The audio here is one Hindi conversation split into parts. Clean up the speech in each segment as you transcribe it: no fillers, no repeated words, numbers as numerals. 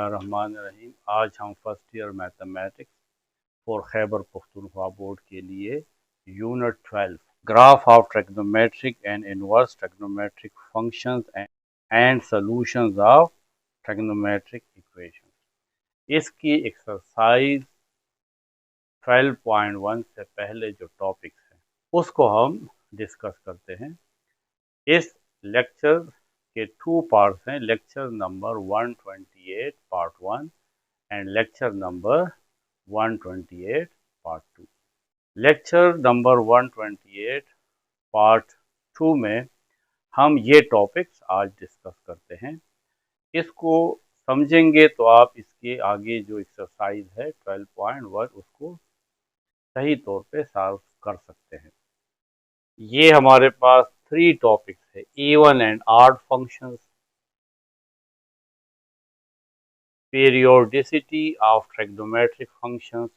बिस्मिल्लाहिर्रहमानिर्रहीम। आज हम first year mathematics for Khyber Pakhtunkhwa board के लिए unit 12 graph of trigonometric and inverse trigonometric functions and solutions of trigonometric equations, इसकी एक्सरसाइज 12.1 से पहले जो टॉपिक्स हैं उसको हम डिस्कस करते हैं। इस लेक्चर के 2 पार्ट्स हैं, lecture number 128 part 1 and lecture number 128 part 2। Lecture number 128 part 2 में हम ये टॉपिक्स आज डिस्कस करते हैं। इसको समझेंगे तो आप इसके आगे जो एक्सरसाइज है 12.1 उसको सही तौर पे सॉल्व कर सकते हैं। ये हमारे पास 3 टॉपिक्स है, even and odd functions, periodicity of trigonometric functions,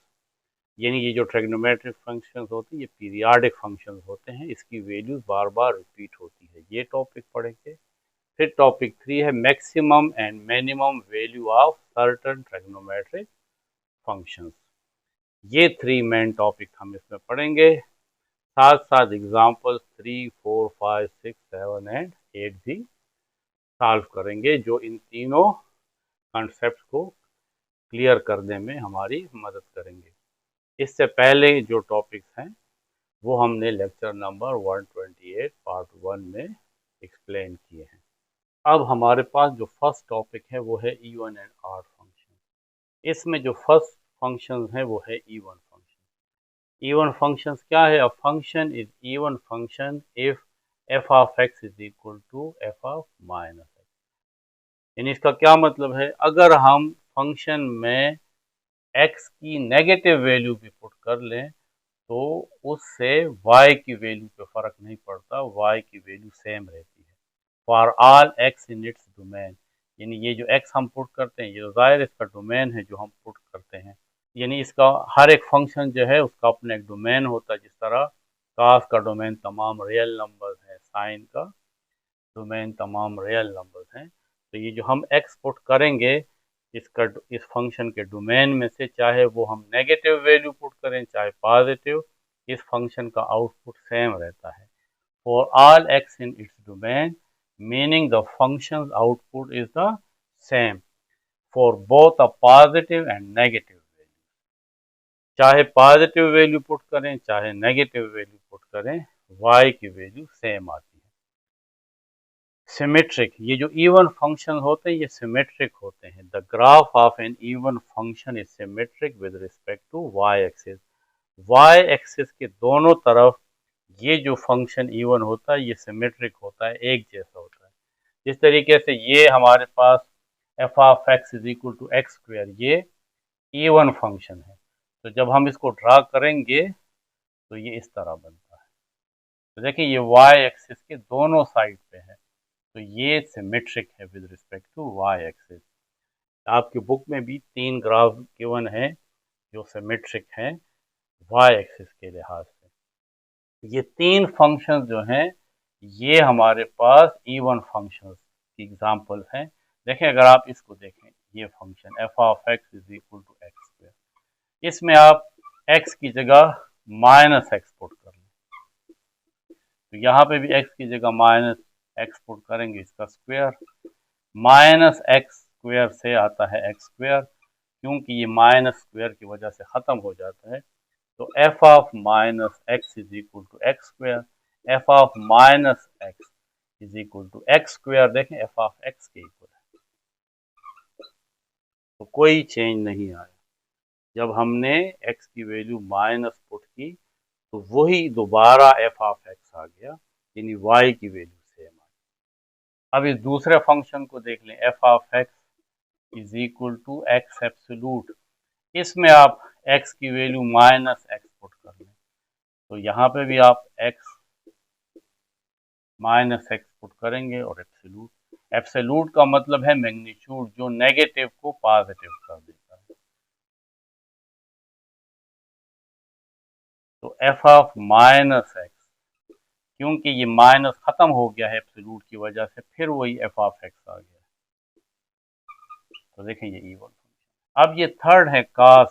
यानी ये जो ट्रिग्नोमेट्रिक फंक्शंस होते हैं ये पीरियाडिक फंक्शंस होते हैं, इसकी वैल्यूज बार बार रिपीट होती है। ये टॉपिक पढ़ेंगे। फिर टॉपिक 3 है maximum and minimum value of certain trigonometric functions. ये 3 मेन टॉपिक हम इसमें पढ़ेंगे, साथ साथ एग्जाम्पल 3, 4, 5, 6, 7 एंड 8 भी सॉल्व करेंगे, जो इन तीनों कॉन्सेप्ट को क्लियर करने में हमारी मदद करेंगे। इससे पहले जो टॉपिक्स हैं वो हमने लेक्चर नंबर 128 पार्ट 1 में एक्सप्लेन किए हैं। अब हमारे पास जो फर्स्ट टॉपिक है वो है इवन एंड ऑड फंक्शन। इसमें जो फर्स्ट फंक्शन है वो है इवन फंक्शन। इवन फंक्शंस क्या है? A function is even function if f of x is equal to f of minus x. यानी इसका क्या मतलब है? अगर हम फंक्शन में x की नेगेटिव वैल्यू भी पुट कर लें तो उससे y की वैल्यू पे फर्क नहीं पड़ता, y की वैल्यू सेम रहती है for all x in its domain. यानी ये जो x हम पुट करते हैं, ये तो जाहिर इसका डोमेन है जो हम पुट करते हैं, यानी इसका हर एक फंक्शन जो है उसका अपना एक डोमेन होता है। जिस तरह कास का डोमेन तमाम रियल नंबर्स हैं, साइन का डोमेन तमाम रियल नंबर्स हैं। तो ये जो हम x पुट करेंगे इस फंक्शन के डोमेन में से, चाहे वो हम नेगेटिव वैल्यू पुट करें चाहे पॉजिटिव, इस फंक्शन का आउटपुट सेम रहता है for all x in its domain, meaning the function output is the same for both a positive and negative value. चाहे पॉजिटिव वैल्यू पुट करें चाहे नेगेटिव वैल्यू पुट करें, y की वैल्यू सेम आती है। सिमेट्रिक, ये जो इवन फंक्शन होते हैं ये सिमेट्रिक होते हैं। The graph of an even function is symmetric with respect to y axis. Y axis के दोनों तरफ ये जो फंक्शन इवन होता है ये सिमेट्रिक होता है, एक जैसा होता है। जिस तरीके से ये हमारे पास f of x is equal to x square, ये इवन फंक्शन है, तो जब हम इसको ड्रा करेंगे तो ये इस तरह बनता है। तो देखिए ये वाई एक्सिस के दोनों साइड पे है, तो ये सिमेट्रिक है with respect to y axis. आपकी बुक में भी 3 ग्राफ गिवन है जो सिमेट्रिक हैं वाई एक्सिस के लिहाज से। ये 3 फंक्शंस जो हैं ये हमारे पास इवन फंक्शंस की एग्जांपल्स हैं। देखें, अगर आप इसको देखें, ये function f of x is equal to x square, इसमें आप x की जगह माइनस एक्स पुट कर लें, तो यहाँ पे भी x की जगह माइनस एक्स पुट करेंगे, इसका स्क्वायर, माइनस एक्स स्क्वायर से आता है एक्स स्क्वायर, क्योंकि ये माइनस स्क्वायर की वजह से ख़त्म हो जाता है, तो f of minus x is equal to x square, f of minus x is equal to x square. देखें एफ ऑफ एक्स के इक्वल है, तो कोई चेंज नहीं आया। जब हमने x की वैल्यू माइनस पुट की तो वही दोबारा एफ ऑफ एक्स आ गया, यानी y की वैल्यू सेम आ गई। अब इस दूसरे फंक्शन को देख लें, f of x is equal to x absolute, इसमें आप x की वैल्यू माइनस एक्स पुट कर लें, तो यहाँ पे भी आप x माइनस एक्स पुट करेंगे और एब्सोल्यूट। एब्सोल्यूट का मतलब है मैग्नीट्यूड, जो नेगेटिव को पॉजिटिव कर देता है। तो एफ ऑफ माइनस एक्स, क्योंकि ये माइनस खत्म हो गया है एब्सोल्यूट की वजह से, फिर वही एफ ऑफ एक्स आ गया। तो देखें ये इवन फंक्शन। अब ये थर्ड है cos,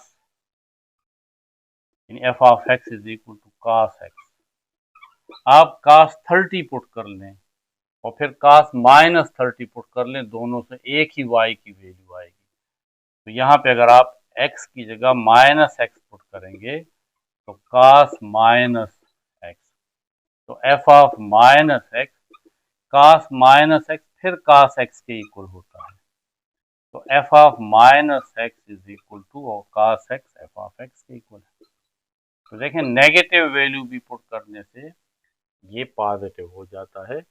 f of x is equal to cos x. आप cos 30 पुट कर लें और फिर cos माइनस 30 पुट कर लें, दोनों से एक ही y की वैल्यू आएगी। तो यहाँ पे अगर आप x की जगह माइनस एक्स पुट करेंगे तो cos माइनस एक्स, तो f of minus x cos minus x फिर cos एक्स के इक्वल होता है। तो f of minus x is equal to और cos x f of x के इक्वल है। तो देखें नेगेटिव वैल्यू भी पुट करने से ये पॉजिटिव हो जाता है।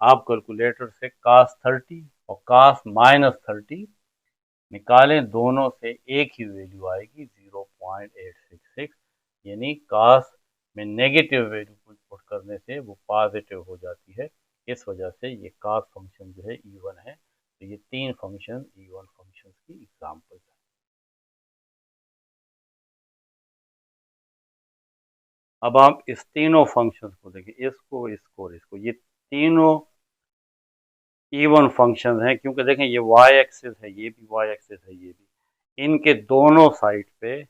आप कैलकुलेटर से cos 30 और cos माइनस 30 निकालें, दोनों से एक ही वैल्यू आएगी 0.866, यानी cos में नेगेटिव वैल्यू पुट करने से वो पॉजिटिव हो जाती है। इस वजह से ये cos फंक्शन जो है इवन है। तो ये तीन फंक्शन इवन फंक्शन की एग्जाम्पल है। अब आप इस तीनों फंक्शंस को देखें, इसको इसको और इसको, ये तीनों इवन फंक्शन हैं, क्योंकि देखें ये y एक्सिस है, ये भी y एक्सिस है, ये भी, इनके दोनों साइड पे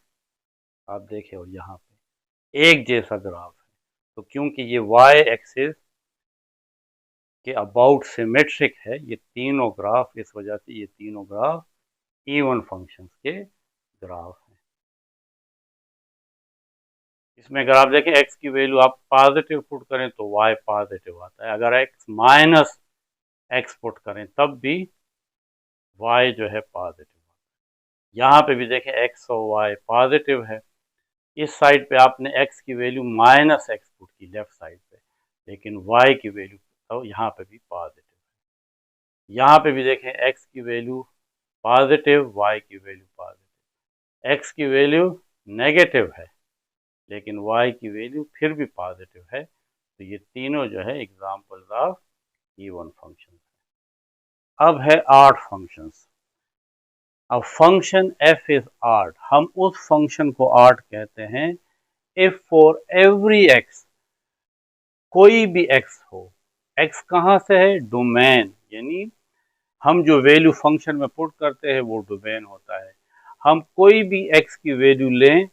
आप देखें और यहाँ पे एक जैसा ग्राफ है। तो क्योंकि ये y एक्सिस के अबाउट सिमेट्रिक है ये तीनों ग्राफ, इस वजह से ये तीनों ग्राफ इवन फंक्शंस के ग्राफ हैं। इसमें अगर आप देखें x की वैल्यू आप पॉजिटिव पुट करें तो y पॉजिटिव आता है, अगर x माइनस एक्स पुट करें तब भी y जो है पॉजिटिव। यहाँ पे भी देखें x और y पॉजिटिव है। इस साइड पे आपने x की वैल्यू माइनस एक्स पुट की लेफ्ट साइड पे, लेकिन y की वैल्यू तो यहाँ पे भी पॉजिटिव है। यहाँ पे भी देखें x की वैल्यू पॉजिटिव, y की वैल्यू पॉजिटिव, x की वैल्यू नेगेटिव है लेकिन y की वैल्यू फिर भी पॉजिटिव है। तो ये तीनों जो है एग्जाम्पल्स ऑफ इवन फंक्शन। अब है ऑड फंक्शंस। अब फंक्शन f इज ऑड, हम उस फंक्शन को ऑड कहते हैं इफ फॉर एवरी x, कोई भी x हो, x कहाँ से है, डोमेन, यानी हम जो वैल्यू फंक्शन में पुट करते हैं वो डोमेन होता है। हम कोई भी x की वैल्यू लें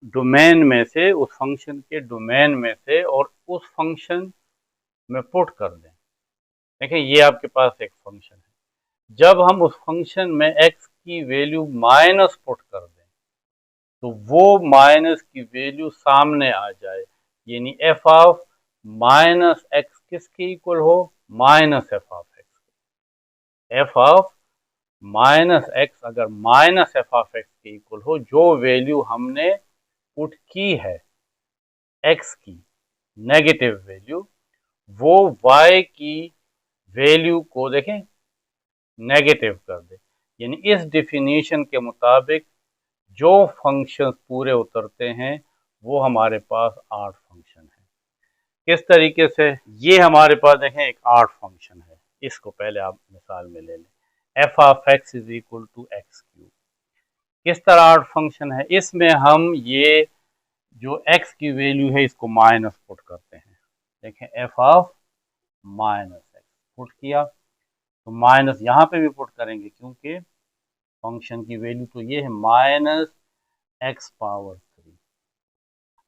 डोमेन में से, उस फंक्शन के डोमेन में से, और उस फंक्शन में पुट कर दें। देखें ये आपके पास एक फंक्शन है, जब हम उस फंक्शन में x की वैल्यू माइनस पुट कर दें तो वो माइनस की वैल्यू सामने आ जाए, यानी f ऑफ माइनस एक्स किसके इक्वल हो, minus f of x. F of minus x अगर माइनस एफ ऑफ एक्स के इक्वल हो, जो वैल्यू हमने पुट की है x की नेगेटिव वैल्यू, वो y की वैल्यू को देखें नेगेटिव कर दे, यानी इस डिफिनीशन के मुताबिक जो फंक्शन पूरे उतरते हैं वो हमारे पास ऑड फंक्शन है। किस तरीके से, ये हमारे पास देखें एक ऑड फंक्शन है, इसको पहले आप मिसाल में ले लें, f of x is equal to x cube. किस तरह ऑड फंक्शन है, इसमें हम ये जो x की वैल्यू है इसको माइनस पुट करते हैं। देखें f of minus x put किया तो माइनस यहाँ पे भी पुट करेंगे, क्योंकि फंक्शन की वैल्यू तो ये है माइनस एक्स पावर 3।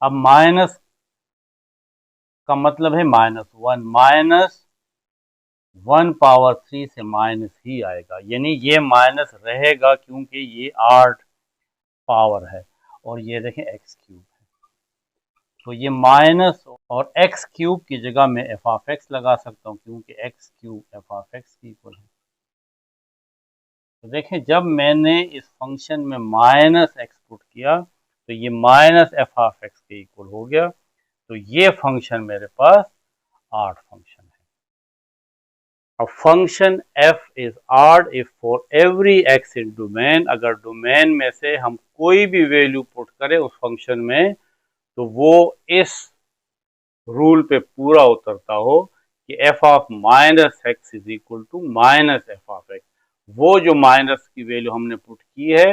अब माइनस का मतलब है माइनस वन, माइनस 1 पावर 3 से माइनस ही आएगा, यानी ये माइनस रहेगा क्योंकि ये 8 पावर है और ये देखें एक्स क्यूब है। तो ये माइनस और एक्स क्यूब की जगह में एफ ऑफ एक्स लगा सकता हूँ, क्योंकि x cube f of x की इक्वल है। तो देखें जब मैंने इस फंक्शन में माइनस एक्स पुट किया तो ये माइनस एफ ऑफ एक्स के इक्वल हो गया। तो ये फंक्शन मेरे पास ऑड फंक्शन है। अब function f is odd if for every x in domain, अगर डोमेन में से हम कोई भी वैल्यू पुट करें उस फंक्शन में तो वो इस रूल पे पूरा उतरता हो कि f of minus x is equal to minus f of x. वो जो माइनस की वैल्यू हमने पुट की है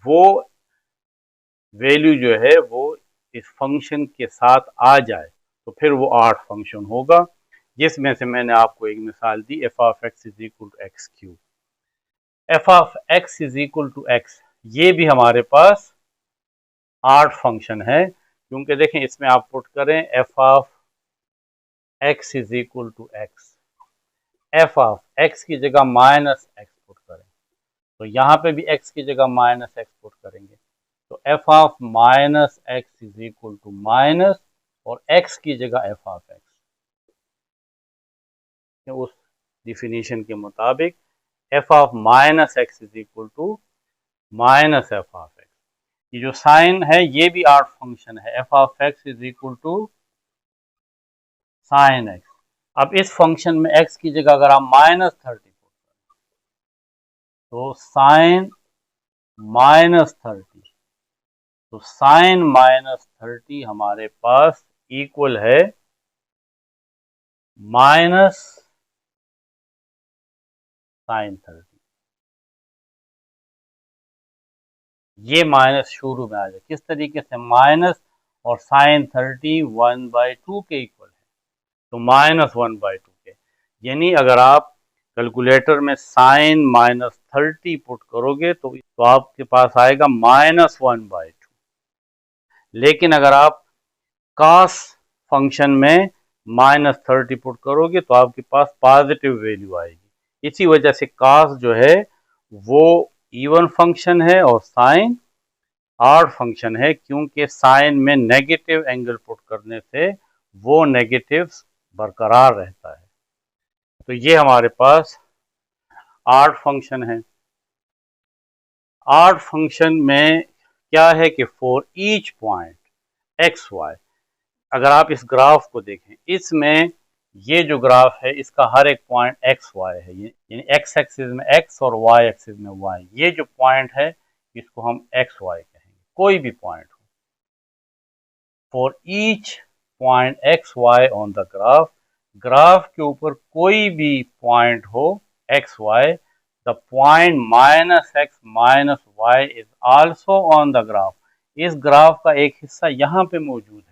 वो वैल्यू जो है वो इस फंक्शन के साथ आ जाए तो फिर वो ऑड फंक्शन होगा, जिसमें से मैंने आपको एक मिसाल दी, f of x is equal to x cube. F of x is equal to x, ये भी हमारे पास आर्ट फंक्शन है, क्योंकि देखें इसमें आप पुट करें f of x is equal to x, f of x की जगह माइनस एक्स पुट करें, तो यहाँ पे भी एक्स की जगह माइनस एक्स पुट करेंगे, तो f of minus x is equal to minus और एक्स की जगह एफ ऑफ एक्स, उस डिफिनीशन के मुताबिक f of minus x is equal to minus f of x. ये जो साइन है ये भी आर्ट फंक्शन है, f of x is equal to sine x. अब इस फंक्शन में एक्स की जगह अगर आप माइनस 30 पुट करें तो साइन माइनस 30, तो साइन माइनस 30 हमारे पास इक्वल है माइनस साइन 30। ये माइनस शुरू में आ जाए किस तरीके से, माइनस और साइन 30 1/2 के इक्वल है, तो माइनस 1/2 के, यानी अगर आप कैलकुलेटर में साइन माइनस 30 पुट करोगे तो आपके पास आएगा माइनस 1/2। लेकिन अगर आप कॉस फंक्शन में माइनस 30 पुट करोगे तो आपके पास पॉजिटिव वैल्यू आएगी। इसी वजह से कॉस जो है वो इवन फंक्शन है और साइन ऑड फंक्शन है, क्योंकि साइन में नेगेटिव एंगल पुट करने से वो नेगेटिव बरकरार रहता है। तो ये हमारे पास ऑड फंक्शन है। ऑड फंक्शन में क्या है कि for each point x y, अगर आप इस ग्राफ को देखें, इसमें ये जो ग्राफ है इसका हर एक पॉइंट एक्स वाई है, यानी एक्स एक्सिस में एक्स और वाई एक्सिस में वाई, ये जो पॉइंट है इसको हम एक्स वाई कहेंगे, कोई भी पॉइंट हो। For each point x y on the graph, graph के ऊपर कोई भी पॉइंट हो x y, the point minus x minus y is also on the graph. इस ग्राफ का एक हिस्सा यहाँ पे मौजूद है।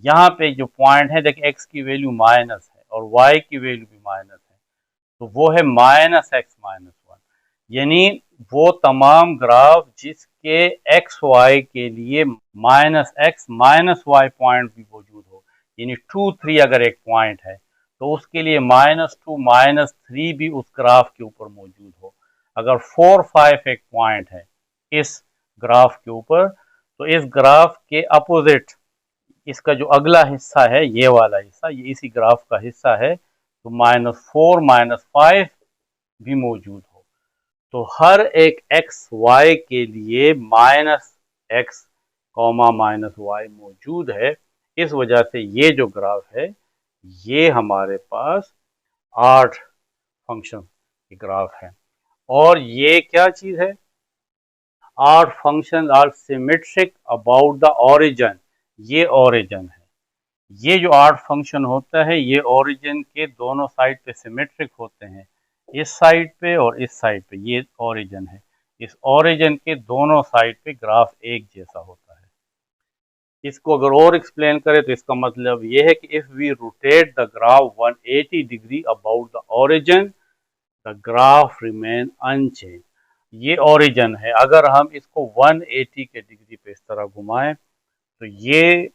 यहाँ पे जो पॉइंट है देखिए एक्स की वैल्यू माइनस है और वाई की वैल्यू भी माइनस है, तो वो है माइनस एक्स माइनस 1, यानी वो तमाम ग्राफ जिसके एक्स वाई के लिए minus x minus y point भी मौजूद हो, यानी 2 3 अगर एक पॉइंट है तो उसके लिए -2 -3 भी उस ग्राफ के ऊपर मौजूद हो। अगर 4 5 एक पॉइंट है इस ग्राफ के ऊपर, तो इस ग्राफ के अपोजिट इसका जो अगला हिस्सा है ये वाला हिस्सा, ये इसी ग्राफ का हिस्सा है, तो -4 -5 भी मौजूद हो। तो हर एक एक्स वाई के लिए -x -y मौजूद है। इस वजह से ये जो ग्राफ है ये हमारे पास 8 फंक्शन की ग्राफ है। और ये क्या चीज है, 8 function are symmetric about the origin, ये ओरिजिन है। ये जो 8 फंक्शन होता है ये ओरिजिन के दोनों साइड पे सिमेट्रिक होते हैं, इस साइड पे और इस साइड पे, ये ओरिजिन है। इस ओरिजिन के दोनों साइड पे ग्राफ एक जैसा होता है। इसको अगर और एक्सप्लेन करें तो इसका मतलब ये है कि if we rotate the graph 180 degree about the origin, the graph remain unchange. ये ओरिजिन है, अगर हम इसको 180 के डिग्री पे इस तरह घुमाएं तो ये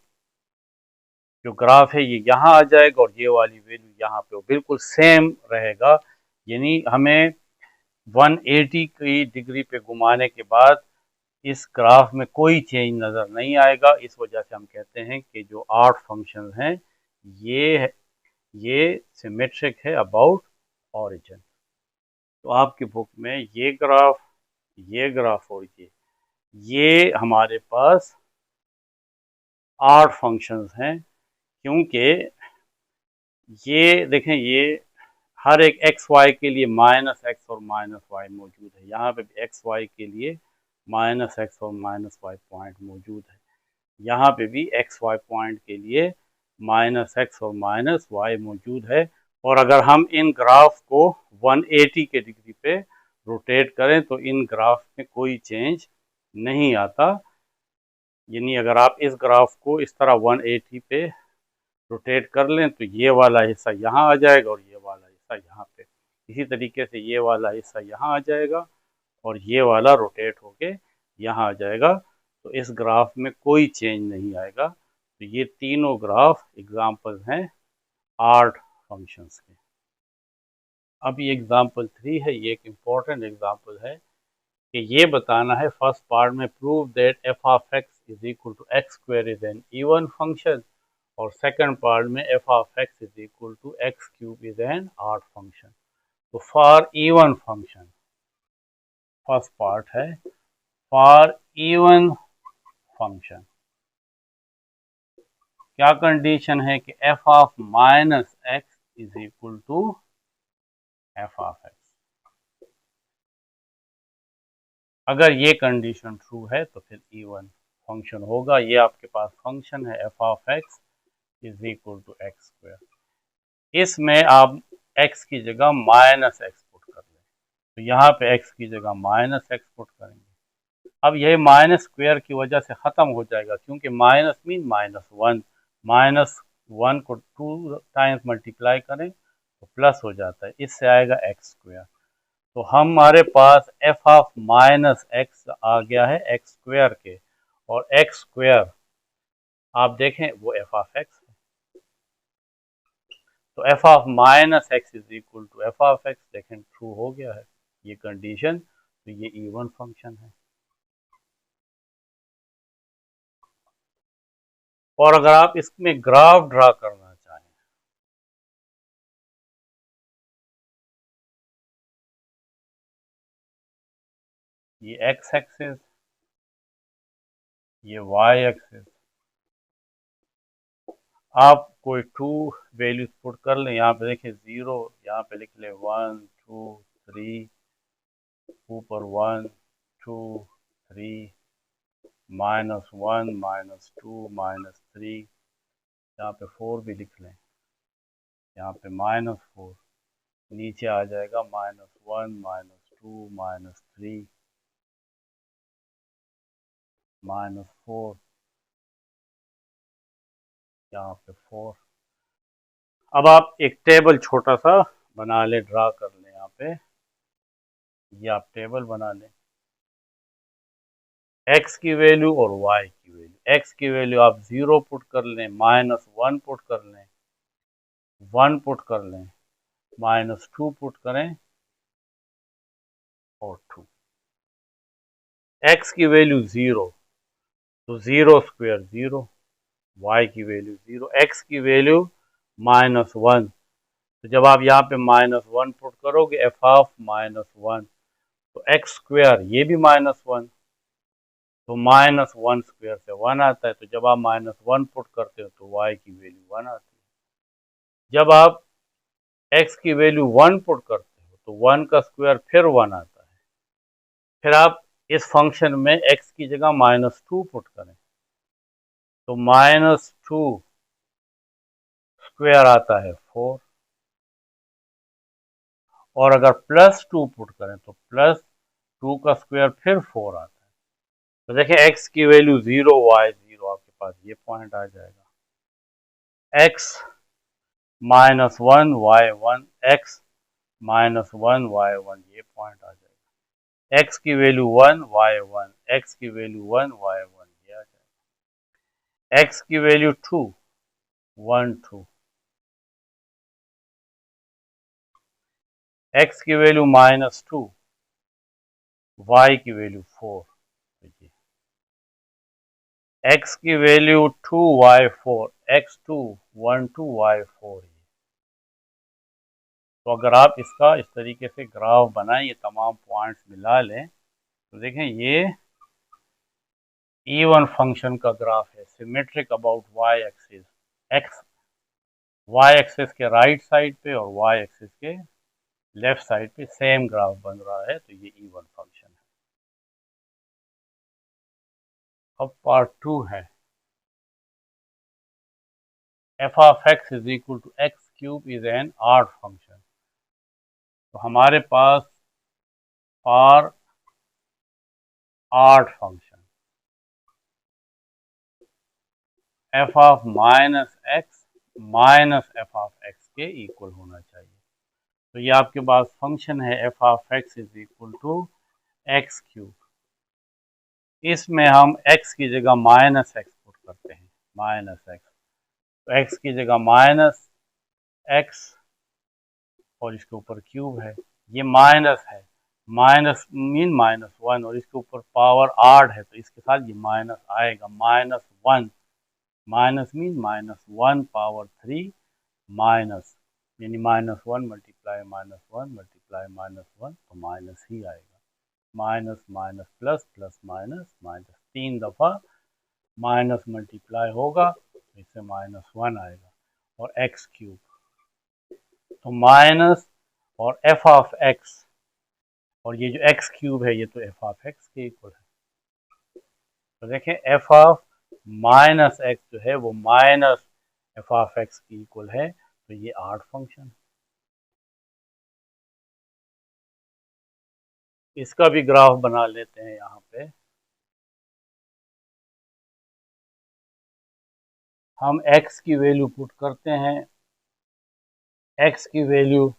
जो ग्राफ है ये यहाँ आ जाएगा और ये वाली वैल्यू यहाँ पे बिल्कुल सेम रहेगा। यानी हमें 180 की डिग्री पे घुमाने के बाद इस ग्राफ में कोई चेंज नज़र नहीं आएगा। इस वजह से हम कहते हैं कि जो 8 फंक्शन हैं ये सिमेट्रिक है अबाउट ओरिजिन। तो आपकी बुक में ये ग्राफ और ये हमारे पास 8 फंक्शंस हैं, क्योंकि ये देखें ये हर एक एक्स वाई के लिए -x और -y मौजूद है, यहाँ पे भी एक्स वाई के लिए -x और -y पॉइंट मौजूद है, यहाँ पे भी एक्स वाई पॉइंट के लिए -x और -y मौजूद है। और अगर हम इन ग्राफ को 180 के डिग्री पे रोटेट करें तो इन ग्राफ में कोई चेंज नहीं आता। यानी अगर आप इस ग्राफ को इस तरह 180 पे रोटेट कर लें तो ये वाला हिस्सा यहाँ आ जाएगा और ये वाला हिस्सा यहाँ पे। इसी तरीके से ये वाला हिस्सा यहाँ आ जाएगा और ये वाला रोटेट होके यहाँ आ जाएगा। तो इस ग्राफ में कोई चेंज नहीं आएगा। तो ये तीनों ग्राफ एग्जाम्पल हैं आर्ट फंक्शंस के। अब ये एग्जाम्पल 3 है, ये एक इम्पॉर्टेंट एग्जाम्पल है कि ये बताना है फर्स्ट पार्ट में prove that f of x is equal to x square is an even function, और सेकंड पार्ट में f of x is equal to x cube is an odd function. तो for even function first part है, फॉर इवन फंक्शन क्या कंडीशन है कि f of minus x is equal to f of x. अगर ये कंडीशन ट्रू है तो फिर इवन फंक्शन होगा। ये आपके पास फंक्शन है f of x is equal to x square. इसमें आप x की जगह माइनस एक्स पुट कर लें, तो यहाँ पे x की जगह माइनस एक्स पुट करेंगे। अब यह माइनस स्क्वायर की वजह से ख़त्म हो जाएगा, क्योंकि minus mean minus one, minus one को 2 टाइम्स मल्टीप्लाई करें तो प्लस हो जाता है, इससे आएगा एक्स स्क्वायर। तो हमारे पास एफ ऑफ माइनस एक्स आ गया है एक्स स्क्वायर के, और एक्स स्क्वायर आप देखें वो एफ ऑफ एक्स है। तो f of minus x is equal to f of x, देखें ट्रू हो गया है ये कंडीशन। तो ये इवन फंक्शन है। और अगर आप इसमें ग्राफ ड्रा करना चाहें, ये एक्स एक्सिस, ये वाई एक्सिस, आप कोई 2 वैल्यूज पुट कर लें। यहाँ पे देखिए 0, यहाँ पे लिख लें 1 2 3, ऊपर 1 2 3, -1 -2 -3, यहाँ पे 4 भी लिख लें, यहाँ पे -4, नीचे आ जाएगा -1 -2 -3 -4, यहाँ पे 4। अब आप एक टेबल छोटा सा बना लें, ड्रा कर लें। यहाँ पे ये आप टेबल बना लें, x की वैल्यू और y की वैल्यू। x की वैल्यू आप 0 पुट कर लें, -1 पुट कर लें, 1 पुट कर लें, -2 पुट करें और 2। x की वैल्यू 0, तो 0 स्क्वायर 0, y की वैल्यू 0, x की वैल्यू -1, तो जब आप यहाँ पे -1 पुट करोगे एफ ऑफ -1, तो एक्स स्क्वायर ये भी -1, तो -1 स्क्वायर से 1 आता है। तो जब आप -1 पुट करते हो तो y की वैल्यू 1 आती है। जब आप x की वैल्यू 1 पुट करते हो तो 1 का स्क्वायर फिर 1 आता है। फिर आप इस फंक्शन में x की जगह -2 पुट करें तो -2 स्क्वायर आता है 4, और अगर +2 पुट करें तो +2 का स्क्वायर फिर 4 आता है। तो देखें x की वैल्यू 0 y 0, आपके पास ये पॉइंट आ जाएगा। x -1 y 1, x -1 y 1, ये पॉइंट आ जाएगा। x की वैल्यू 1 y 1, x की वैल्यू 1 y 1, ये आ जाएगा। x की वैल्यू 2 1 2, x की वैल्यू -2, y की वैल्यू 4, x की वैल्यू 2 y 4, x2 1 2 y 4। तो अगर आप इसका इस तरीके से ग्राफ बनाएं, ये तमाम पॉइंट्स मिला लें, तो देखें ये इवन फंक्शन का ग्राफ है, symmetric about y axis, x y axis के राइट साइड पे और वाई एक्सिस के लेफ्ट साइड पे सेम ग्राफ बन रहा है। तो ये इवन फंक्शन है। अब पार्ट 2 है, f of x is equal to x cube is an odd function. तो हमारे पास for odd function f of minus x f of x के इक्वल होना चाहिए। तो ये आपके पास फंक्शन है f of x is equal to x cube. इसमें हम x की जगह माइनस एक्स पुट करते हैं, माइनस एक्स। तो x की जगह माइनस एक्स और इसके ऊपर क्यूब है, ये माइनस है, माइनस मीन माइनस वन, और इसके ऊपर पावर 8 है तो इसके साथ ये माइनस आएगा, minus one. Minus mean minus one power 3 minus, यानी minus one multiply minus one multiply minus one, तो माइनस ही आएगा। Minus minus plus plus minus minus, 3 दफ़ा माइनस मल्टीप्लाई होगा तो इससे माइनस वन आएगा, और एक्स क्यूब। तो माइनस और एफ ऑफ एक्स, और ये जो एक्स क्यूब है ये तो एफ ऑफ एक्स के इक्वल है। तो देखें एफ ऑफ माइनस एक्स जो है वो माइनस एफ ऑफ एक्स की इक्वल है, तो ये ऑड फंक्शन है। इसका भी ग्राफ बना लेते हैं यहाँ पे। हम x की वैल्यू पुट करते हैं, x की वैल्यू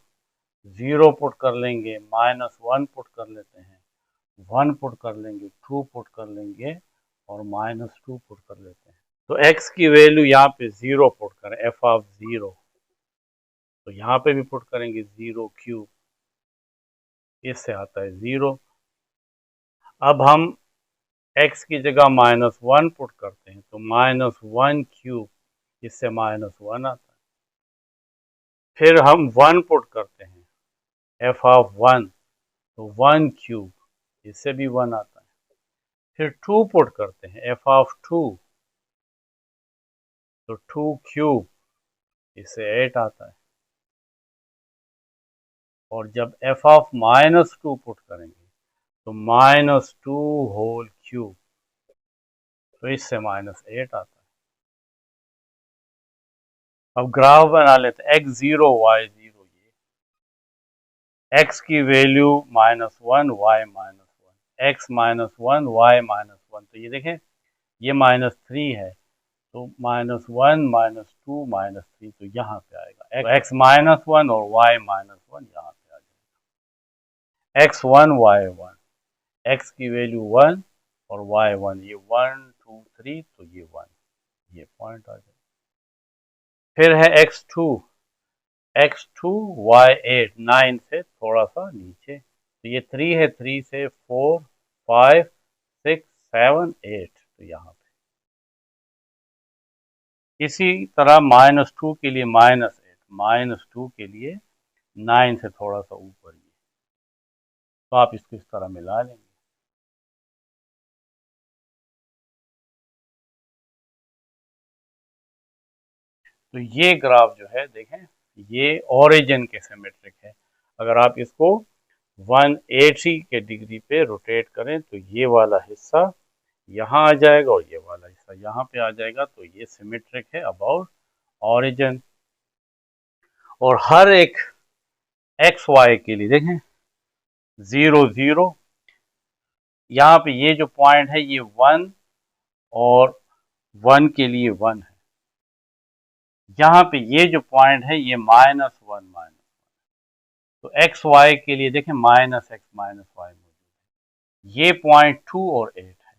0 पुट कर लेंगे, माइनस वन पुट कर लेते हैं, वन पुट कर लेंगे, टू पुट कर लेंगे, और माइनस टू पुट कर लेते हैं। तो x की वैल्यू यहाँ पे 0 पुट करें, एफ ऑफ 0, तो यहाँ पे भी पुट करेंगे 0 क्यूब, इससे आता है 0। अब हम x की जगह माइनस वन पुट करते हैं, तो माइनस वन क्यूब, इससे माइनस वन आता है। फिर हम वन पुट करते हैं, एफ ऑफ वन, तो वन क्यूब, इससे भी वन आता है। फिर टू पुट करते हैं, एफ ऑफ टू, तो टू क्यूब, इससे 8 आता है। और जब F of minus two put करेंगे तो माइनस टू होल क्यूब, तो इससे माइनस 8 आता है। अब ग्राफ बना लेते हैं, एक्स जीरो वाई जीरो, ये एक्स की value minus one, y minus one, x minus one, y minus one. तो ये देखें ये माइनस थ्री है, तो minus one minus two minus three, तो यहाँ पे आएगा एक्स माइनस वन और वाई माइनस वन, यहाँ पे आ जाएगा x one y one, x की वैल्यू वन और वाई वन, ये वन टू थ्री, तो ये वन, ये पॉइंट आ जाएगा। फिर है एक्स टू वाई एट, 9 से थोड़ा सा नीचे, तो ये थ्री है, थ्री से four, five, six, seven, eight, तो यहाँ पे। इसी तरह माइनस टू के लिए माइनस एट, माइनस टू के लिए 9 से थोड़ा सा ऊपर, ये तो आप इसको इस तरह मिला लेंगे। तो ये ग्राफ जो है देखें, ये ओरिजिन के सिमेट्रिक है। अगर आप इसको 180 के डिग्री पे रोटेट करें तो ये वाला हिस्सा यहाँ आ जाएगा और ये वाला हिस्सा यहाँ पे आ जाएगा, तो ये सिमेट्रिक है अबाउट ओरिजिन। और हर एक एक्स वाई के लिए देखें 0 0, यहाँ पे ये जो पॉइंट है ये वन, और वन के लिए वन है। यहाँ पे ये जो पॉइंट है ये माइनस वन माइनस, तो एक्स वाई के लिए देखें माइनस एक्स माइनस वाई मौजूद है। ये पॉइंट टू और एट है,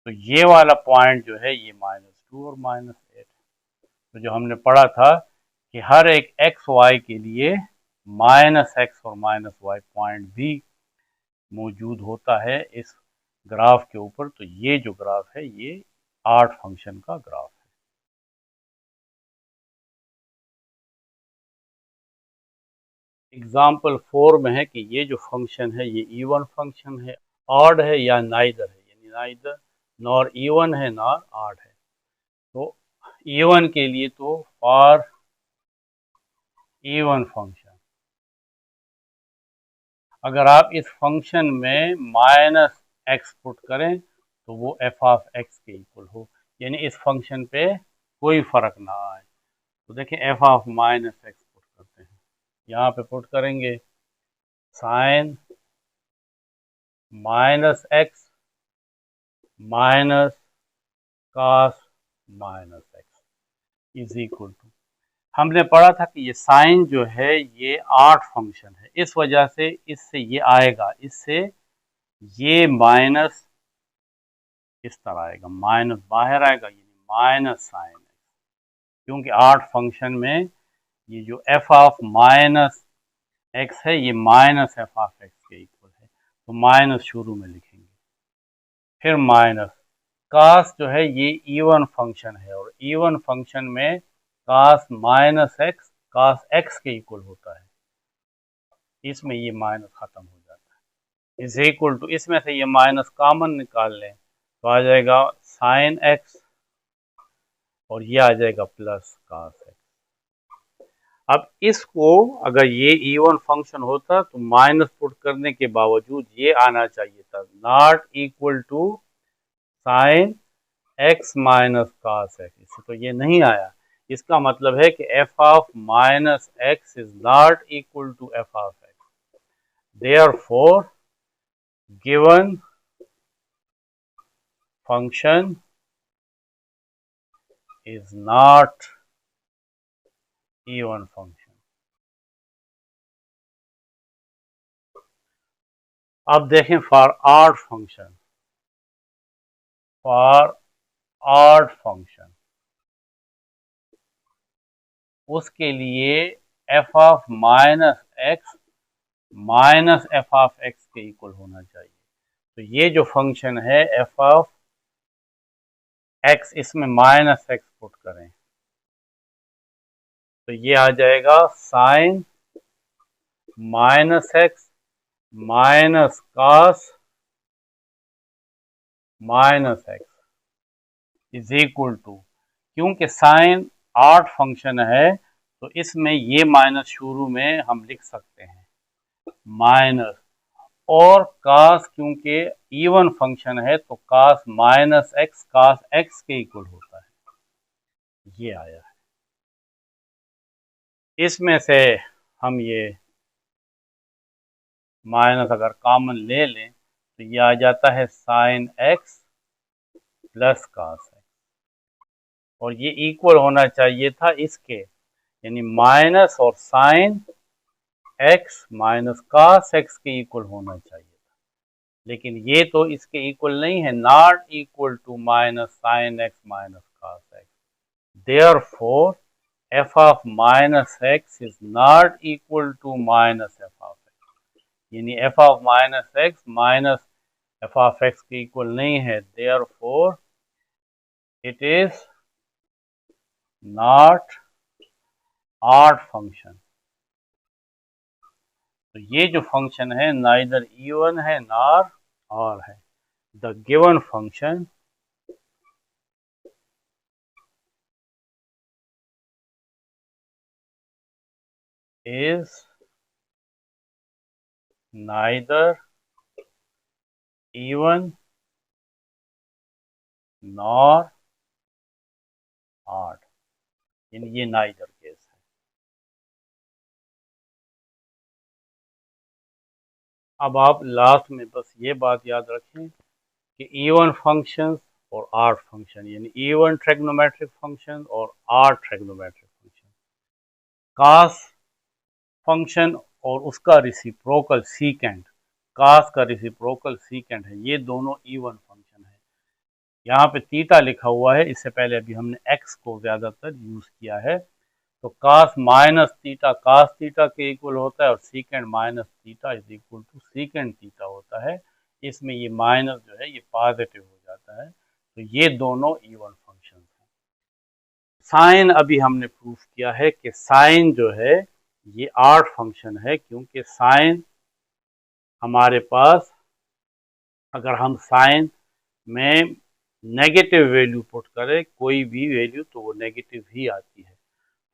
तो ये वाला पॉइंट जो है ये माइनस टू और माइनस एट है। तो जो हमने पढ़ा था कि हर एक एक्स वाई के लिए माइनस एक्स और माइनस वाई पॉइंट भी मौजूद होता है इस ग्राफ के ऊपर। तो ये जो ग्राफ है ये ऑड फंक्शन का ग्राफ है। एग्जाम्पल 4 में है कि ये जो फंक्शन है ये इवन फंक्शन है, ऑड है या नाइदर है, यानी नाइदर नॉर इवन है नॉर ऑड है। तो इवन के लिए तो फॉर इवन फंक्शन, अगर आप इस फंक्शन में माइनस एक्स पुट करें तो वो एफ ऑफ एक्स के इक्वल हो, यानी इस फंक्शन पे कोई फर्क ना आए। तो देखिए f of minus x put करते हैं, यहाँ पे पुट करेंगे sine minus x minus cos minus x is equal to, हमने पढ़ा था कि ये साइन जो है ये आड फंक्शन है, इस वजह से इससे ये आएगा, इससे ये माइनस इस तरह आएगा, माइनस बाहर आएगा, यानी माइनस साइन एक्स, क्योंकि आड फंक्शन में ये जो एफ ऑफ माइनस एक्स है ये माइनस एफ ऑफ एक्स के इक्वल है, तो माइनस शुरू में लिखेंगे, फिर माइनस कास जो है ये इवन फंक्शन है, और इवन फंक्शन में कास माइनस एक्स कास एक्स के इक्वल होता है, इसमें ये माइनस खत्म हो जाता है, इज इक्वल टू, इसमें से ये माइनस कॉमन निकाल लें तो आ जाएगा साइन एक्स, और ये आ जाएगा प्लस कास एक्स। अब इसको अगर ये इवन फंक्शन होता तो माइनस पुट करने के बावजूद ये आना चाहिए था, not equal to sine x minus cos x, तो ये नहीं आया, इसका मतलब है कि f of minus x is not equal to f of x, therefore given function is not even function. अब देखें for odd function, for odd function उसके लिए f of minus x minus f of x के इक्वल होना चाहिए, तो ये जो फंक्शन है एफ ऑफ एक्स, इसमें माइनस एक्स पुट करें तो ये आ जाएगा sine minus x minus cos minus x is equal to, क्योंकि साइन ऑड फंक्शन है तो इसमें ये माइनस शुरू में हम लिख सकते हैं माइनस, और कास क्योंकि इवन फंक्शन है तो कास माइनस एक्स कास एक्स के इक्वल होता है, ये आया है। इसमें से हम ये माइनस अगर कॉमन ले लें तो ये आ जाता है sine x plus cos x, और ये इक्वल होना चाहिए था इसके, यानी माइनस और sine x minus cos x के इक्वल होना चाहिए था, लेकिन ये तो इसके इक्वल नहीं है, not equal to minus sine x minus cos x, therefore f of minus x is not equal to minus f of x, यानी f of minus x minus f of x के इक्वल नहीं है, therefore it is not odd function. तो ये जो फंक्शन है नाइदर इवन है नॉर ऑड है, the given function is neither even nor odd, यानी ये नाइदर केस है। अब आप लास्ट में बस ये बात याद रखें कि इवन फंक्शंस और ऑड फंक्शन, यानी इवन ट्रिग्नोमेट्रिक फंक्शन और ऑड ट्रिग्नोमेट्रिक फंक्शन, कास फंक्शन और उसका रेसिप्रोकल सीकेंट, कास का रेसिप्रोकल सीकेंट है, ये दोनों इवन फंक्शन है। यहाँ पे थीटा लिखा हुआ है, इससे पहले अभी हमने एक्स को ज़्यादातर यूज़ किया है, तो cos minus theta cos theta के इक्वल होता है, और secant minus theta is equal to secant theta होता है, इसमें ये माइनस जो है ये पॉजिटिव हो जाता है, तो ये दोनों इवन फंक्शन हैं। साइन अभी हमने प्रूफ किया है कि साइन जो है ये ऑड फंक्शन है, क्योंकि साइन हमारे पास, अगर हम साइन में नेगेटिव वैल्यू पुट करें कोई भी वैल्यू तो वो नेगेटिव ही आती है,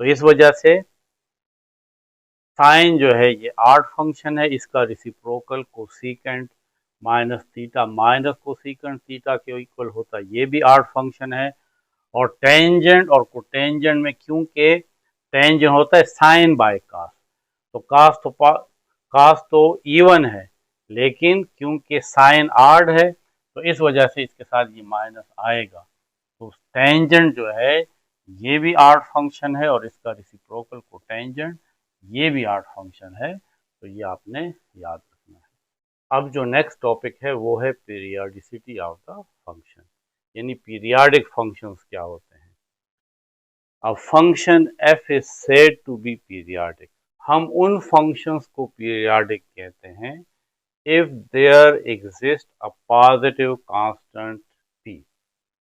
तो इस वजह से साइन जो है ये ऑड फंक्शन है, इसका reciprocal cosecant minus theta minus cosecant theta के इक्वल होता है, ये भी ऑड फंक्शन है। और टेंजेंट और कोटेंजेंट में, क्योंकि टेंजेंट होता है साइन बाय कास, तो कास तो इवन है, लेकिन क्योंकि साइन ऑड है तो इस वजह से इसके साथ ये माइनस आएगा, तो टेंजेंट जो है ये भी आर्ट फंक्शन है और इसका रेसिप्रोकल कोटेंजेंट ये भी आर्ट फंक्शन है, तो ये आपने याद रखना है। अब जो नेक्स्ट टॉपिक है वो है पीरियोडिसिटी ऑफ द फंक्शन, यानी पीरियाडिक फंक्शंस क्या होते हैं। अब function f is said to be periodic. हम उन फंक्शंस को पीरियाडिक कहते हैं if there exists a positive constant p।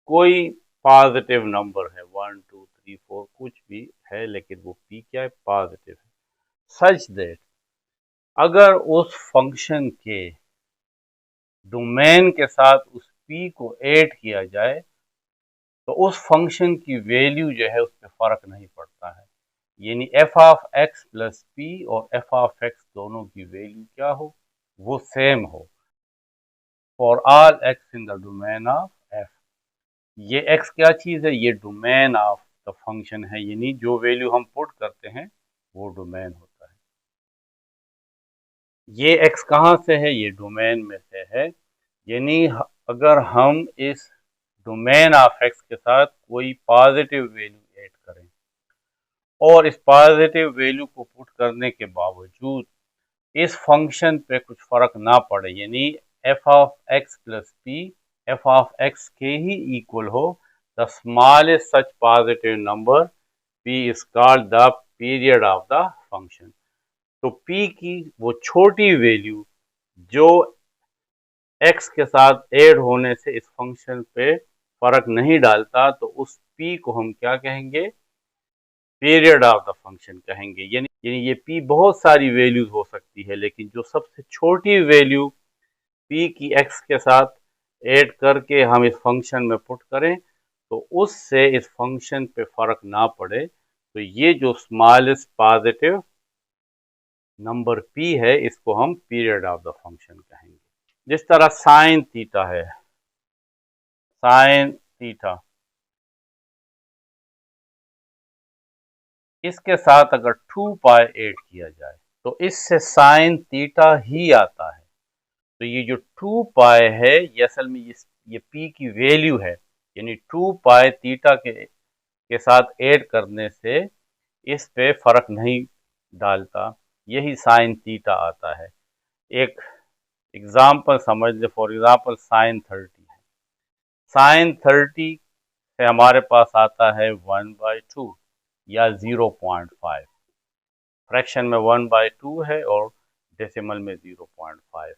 कोई पॉजिटिव नंबर है 1 2 3 4 कुछ भी है, लेकिन वो p क्या है, पॉजिटिव है। सच दैट अगर उस फंक्शन के डोमेन के साथ उस p को ऐड किया जाए तो उस फंक्शन की वैल्यू जो है उस पर फर्क नहीं पड़ता है, यानी f of x plus P और एफ ऑफ एक्स दोनों की वैल्यू क्या हो, वो सेम हो for all x in the domain of F. ये x क्या चीज़ है, ये डोमेन ऑफ द फंक्शन है, यानी जो वैल्यू हम पुट करते हैं वो डोमेन होता है। ये x कहाँ से है, ये डोमेन में से है, यानी अगर हम इस डोमेन ऑफ x के साथ कोई पॉजिटिव वैल्यू ऐड करें और इस पॉजिटिव वैल्यू को पुट करने के बावजूद इस फंक्शन पे कुछ फर्क ना पड़े, यानी f of x plus P F of x के ही इक्वल हो, the smallest such positive number p is called the period of the function. तो p की वो छोटी वैल्यू जो x के साथ ऐड होने से इस फंक्शन पे फर्क नहीं डालता, तो उस p को हम क्या कहेंगे, पीरियड ऑफ द फंक्शन कहेंगे। यानी ये p बहुत सारी वैल्यूज हो सकती है, लेकिन जो सबसे छोटी वैल्यू p की x के साथ ऐड करके हम इस फंक्शन में पुट करें तो उससे इस फंक्शन पे फर्क ना पड़े, तो ये जो स्मॉलेस्ट पॉजिटिव नंबर p है इसको हम पीरियड ऑफ द फंक्शन कहेंगे। जिस तरह साइन थीटा है, साइन थीटा इसके साथ अगर 2 पाई ऐड किया जाए तो इससे साइन थीटा ही आता है। तो ये जो 2 पाई है ये असल में ये p की वैल्यू है, यानी 2 पाई थीटा के साथ ऐड करने से इस पे फर्क नहीं डालता, यही साइन थीटा आता है। एक एग्जाम्पल समझ ले, फॉर एग्जाम्पल साइन 30 है, साइन 30 से हमारे पास आता है 1/2 या 0.5, फ्रैक्शन में 1/2 है और डेसिमल में 0.5 है।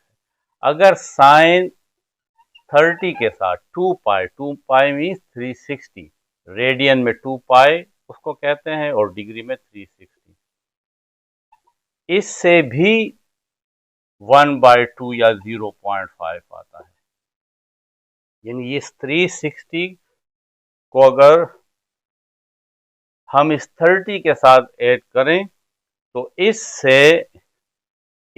अगर साइन 30 के साथ 2 पाई मीन्स 360, रेडियन में 2 पाई उसको कहते हैं और डिग्री में 360, इससे भी 1/2 या 0.5 आता है। यानी इस 360 को अगर हम इस 30 के साथ ऐड करें तो इससे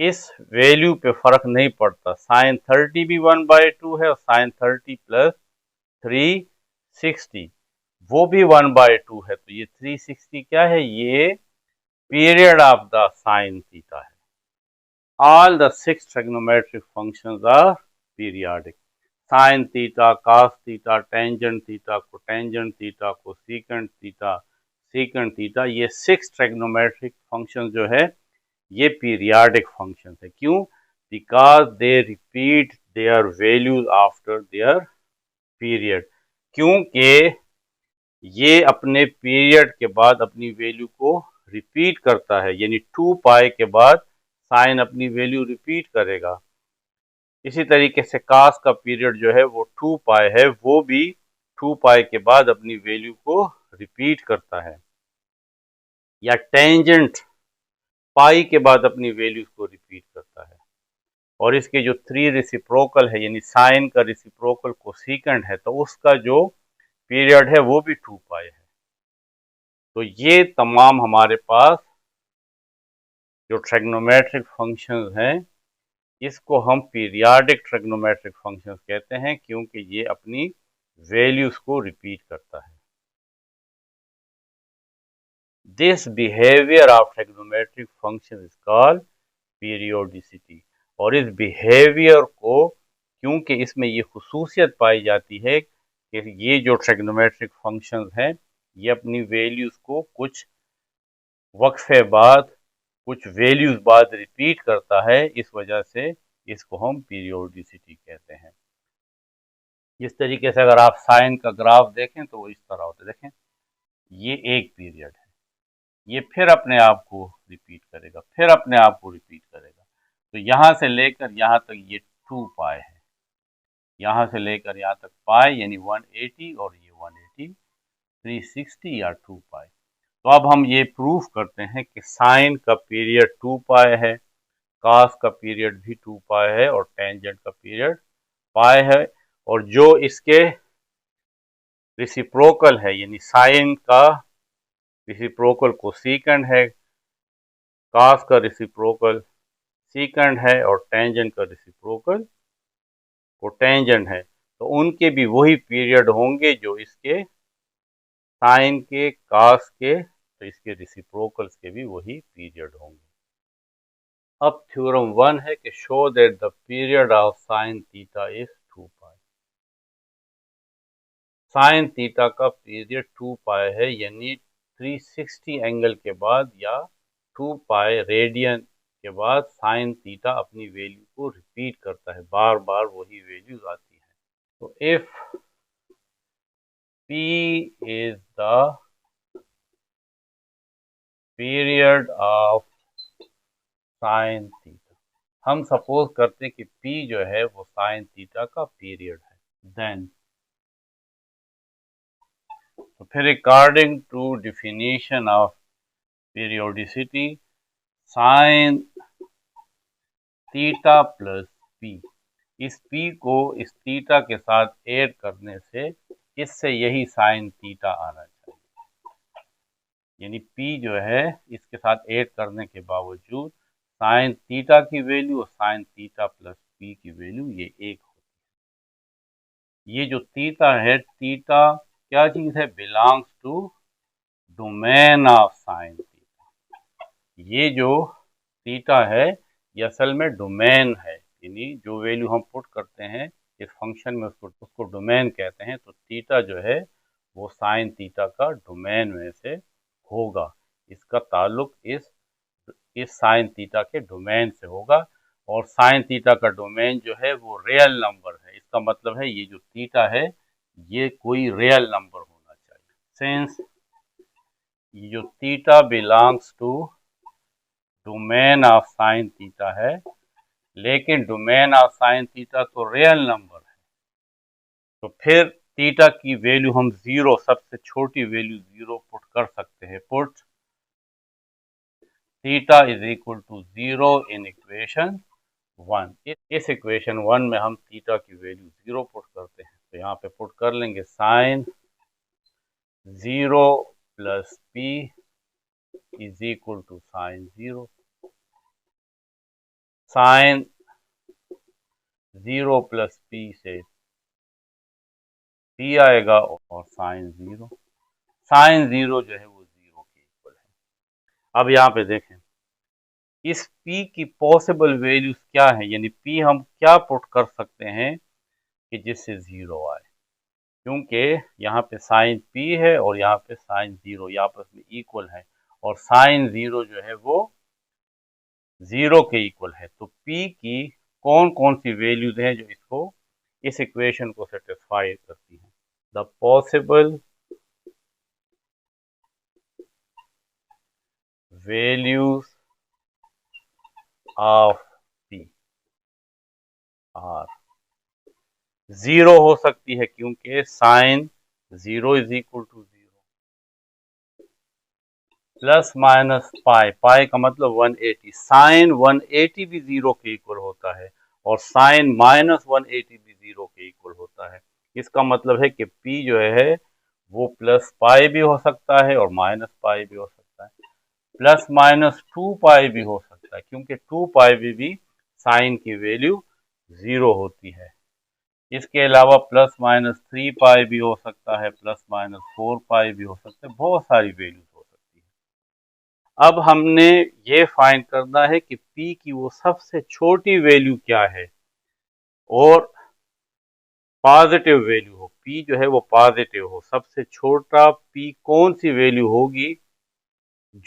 इस वैल्यू पे फर्क नहीं पड़ता, साइन 30 भी 1/2 है और साइन 30 प्लस 360 वो भी 1/2 है, तो ये 360 क्या है, ये period of the sine theta है। All the 6 trigonometric functions are periodic, sine theta, cos theta, tangent theta, cotangent theta, cosecant theta, secant theta, ये 6 ट्रिग्नोमेट्रिक फंक्शन जो है ये पीरियोडिक फंक्शन है। क्यों, because they repeat there values after their period, क्योंकि ये अपने पीरियड के बाद अपनी वैल्यू को रिपीट करता है, यानी 2 पाई के बाद साइन अपनी वैल्यू रिपीट करेगा। इसी तरीके से कास का पीरियड जो है वो 2 पाई है, वो भी 2 पाई के बाद अपनी वैल्यू को रिपीट करता है। या टेंजेंट पाई के बाद अपनी वैल्यूज को रिपीट करता है। और इसके जो 3 रेसिप्रोकल है, यानी साइन का रेसिप्रोकल कोसेकेंट है, तो उसका जो पीरियड है वो भी 2 पाई है। तो ये तमाम हमारे पास जो ट्रिग्नोमेट्रिक फंक्शंस हैं इसको हम पीरियोडिक ट्रिग्नोमेट्रिक फंक्शंस कहते हैं, क्योंकि ये अपनी वैल्यूज को रिपीट करता है। This behaviour of trigonometric function is called periodicity. और इस बिहेवियर को, क्योंकि इसमें ये खुसूसियत पाई जाती है कि ये जो ट्रिग्नोमेट्रिक फंक्शंस हैं ये अपनी वैल्यूज को कुछ वक्फे बाद, कुछ वैल्यूज बाद रिपीट करता है, इस वजह से इसको हम पीरियोडिसिटी कहते हैं। इस तरीके से अगर आप साइन का ग्राफ देखें तो वो इस तरह होता है। देखें, ये एक पीरियड है, ये फिर अपने आप को रिपीट करेगा, फिर अपने आप को रिपीट करेगा। तो यहाँ से लेकर यहाँ तक ये 2 पाई है, यहाँ से लेकर यहाँ तक पाई यानी 180 और ये 180, 360 या 2 पाई। तो अब हम ये प्रूफ करते हैं कि साइन का पीरियड 2 पाई है, कास का पीरियड भी 2 पाई है और टेंजेंट का पीरियड पाई है। और जो इसके रेसिप्रोकल है यानी साइन का रेसिप्रोकल कोसेकेंड है, कास का रेसिप्रोकल सेकेंड है और टेंजेंट का रेसिप्रोकल कोटेंजेंट है, तो उनके भी वही पीरियड होंगे जो इसके साइन के, कास के, तो इसके रेसिप्रोकल्स के भी वही पीरियड होंगे। अब थ्योरम 1 है कि show that the period of sine theta is 2 pi. Sign theta का पीरियड 2 पाई है, यानी 360 एंगल के बाद या 2 पाई रेडियन के बाद साइन थीटा अपनी वैल्यू को रिपीट करता है, बार बार वही वैल्यूज आती है। तो if P is the period of sin theta, हम सपोज करते हैं कि P जो है वो साइन थीटा का पीरियड है, देन तो फिर according to definition of periodicity, sine theta plus P, इस P को इस थीटा के साथ ऐड करने से इससे यही साइन थीटा आना चाहिए, यानी P जो है इसके साथ ऐड करने के बावजूद साइन थीटा की वैल्यू और साइन थीटा प्लस P की वैल्यू ये एक होती है। ये जो थीटा है, थीटा क्या चीज है, belongs to domain of sine theta. ये जो थीटा है ये असल में डोमेन है, यानी जो वैल्यू हम पुट करते हैं इस फंक्शन में उसको डोमेन कहते हैं। तो थीटा जो है वो साइन थीटा का डोमेन में से होगा, इसका ताल्लुक इस साइन थीटा के डोमेन से होगा। और साइन थीटा का डोमेन जो है वो रियल नंबर है, इसका मतलब है ये जो थीटा है ये कोई रियल नंबर होना चाहिए। सिंस ये जो theta belongs to domain of sine theta है, लेकिन डोमेन ऑफ साइन थीटा तो रियल नंबर है, तो फिर थीटा की वैल्यू हम 0, सबसे छोटी वैल्यू 0 पुट कर सकते हैं। Put theta is equal to 0 in equation 1। इस इक्वेशन 1 में हम थीटा की वैल्यू 0 पुट करते हैं, तो यहाँ पे पुट कर लेंगे sine 0 plus P is equal to sine 0, sine 0 plus P से P आएगा और साइन 0, साइन 0 जो है वो 0 के इक्वल है। अब यहाँ पे देखें इस P की पॉसिबल वैल्यूज क्या है, यानी P हम क्या पुट कर सकते हैं कि जिससे 0 आए, क्योंकि यहाँ पे साइन P है और यहाँ पे साइन 0, ये आपस में इक्वल है और साइन 0 जो है वो 0 के इक्वल है। तो P की कौन कौन सी वैल्यूज हैं जो इसको, इस इक्वेशन को सेटिस्फाई करती हैं। The possible values of P are 0 हो सकती है, क्योंकि sine 0 is equal to 0, plus minus pi, pi का मतलब 180, साइन 180 भी 0 के इक्वल होता है और साइन माइनस 180 भी 0 के इक्वल होता है। इसका मतलब है कि P जो है वो प्लस पाई भी हो सकता है और माइनस पाई भी हो सकता है, प्लस माइनस 2 पाई भी हो सकता है, क्योंकि 2 पाई भी साइन की वैल्यू 0 होती है। इसके अलावा प्लस माइनस 3 पाई भी हो सकता है, प्लस माइनस 4 पाई भी हो सकता है, बहुत सारी वैल्यूज हो सकती है। अब हमने ये फाइंड करना है कि P की वो सबसे छोटी वैल्यू क्या है और पॉजिटिव वैल्यू हो, p जो है वो पॉजिटिव हो, सबसे छोटा p कौन सी वैल्यू होगी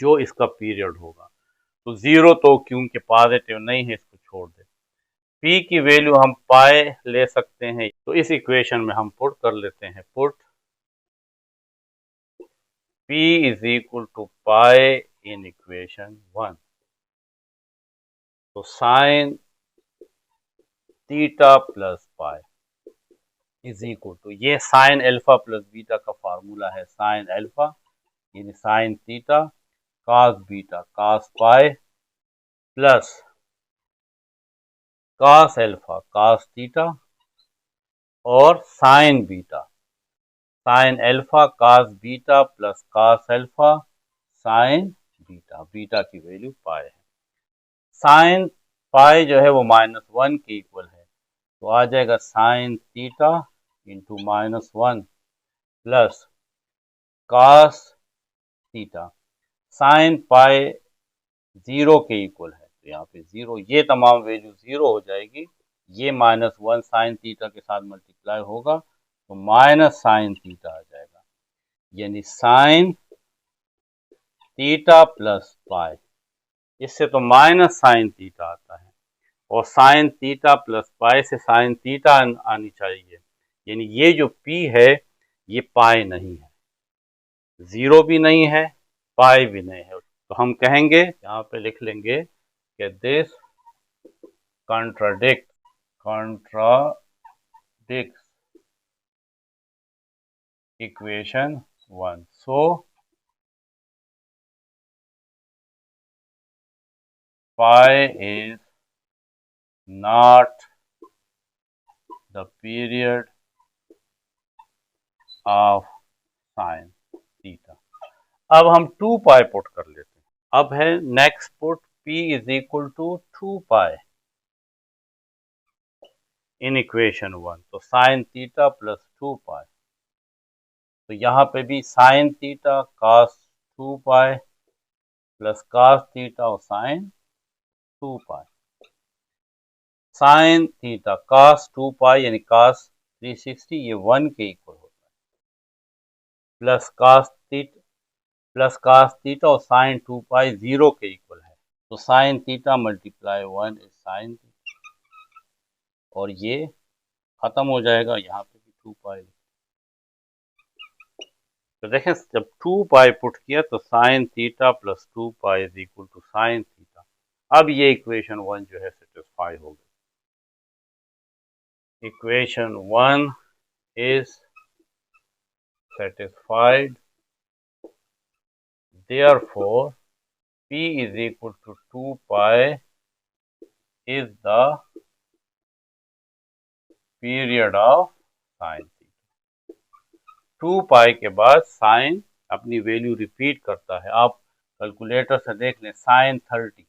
जो इसका पीरियड होगा। तो 0 तो क्योंकि पॉजिटिव नहीं है इसको छोड़ दे। p की वैल्यू हम पाई ले सकते हैं, तो इस इक्वेशन में हम पुट कर लेते हैं, put p is equal to pi in equation 1। तो sine theta plus pi is equal to, ये साइन अल्फा प्लस बीटा का फार्मूला है, साइन अल्फा यानी sine theta cos beta cos pi plus cos alpha cos theta और sine beta sine alpha cos beta plus cos alpha sine beta, beta की वैल्यू पाई है। साइन पाई जो है वो -1 के इक्वल है, तो आ जाएगा sine theta into -1 plus cos theta. Sign pi 0 के इक्वल है, तो यहाँ पे 0, ये तमाम वैल्यू 0 हो जाएगी। ये -1 साइन थीटा के साथ मल्टीप्लाई होगा तो माइनस साइन थीटा आ जाएगा, यानी साइन थीटा प्लस पाई, इससे तो माइनस साइन थीटा आता है और साइन थीटा प्लस पाई से साइन थीटा आनी चाहिए, यानी ये जो p है ये पाई नहीं है, 0 भी नहीं है, पाई भी नहीं है। तो हम कहेंगे, यहाँ पे लिख लेंगे कि this contradicts equation 1. So pi is not the period of sin theta. अब हम 2 पाई पुट कर लेते हैं। अब है next put p is equal to 2 pi in equation 1, तो साइन थीटा प्लस 2 पाई, तो यहाँ पे भी sign theta cos 2 pi plus cos theta और साइन 2 पाई, साइन थीटा कॉस 2 पाई यानी कॉस 360 ये 1 के इक्वल होता है, प्लस कॉस थीटा और साइन 2 पाई 0 के इक्वल है, तो sine theta multiply 1 is sine theta और ये खत्म हो जाएगा, यहाँ पे भी 2 पाई। तो देखें जब 2 पाई पुट किया तो sine theta plus 2 pi is equal to sine theta. अब ये इक्वेशन 1 जो है सेटिस्फाई हो गई। इक्वेशन 1 is satisfied, therefore p is equal to 2 pi is the period of sin theta। 2 पाई के बाद साइन अपनी वैल्यू रिपीट करता है। आप कैलकुलेटर से देख लें, साइन 30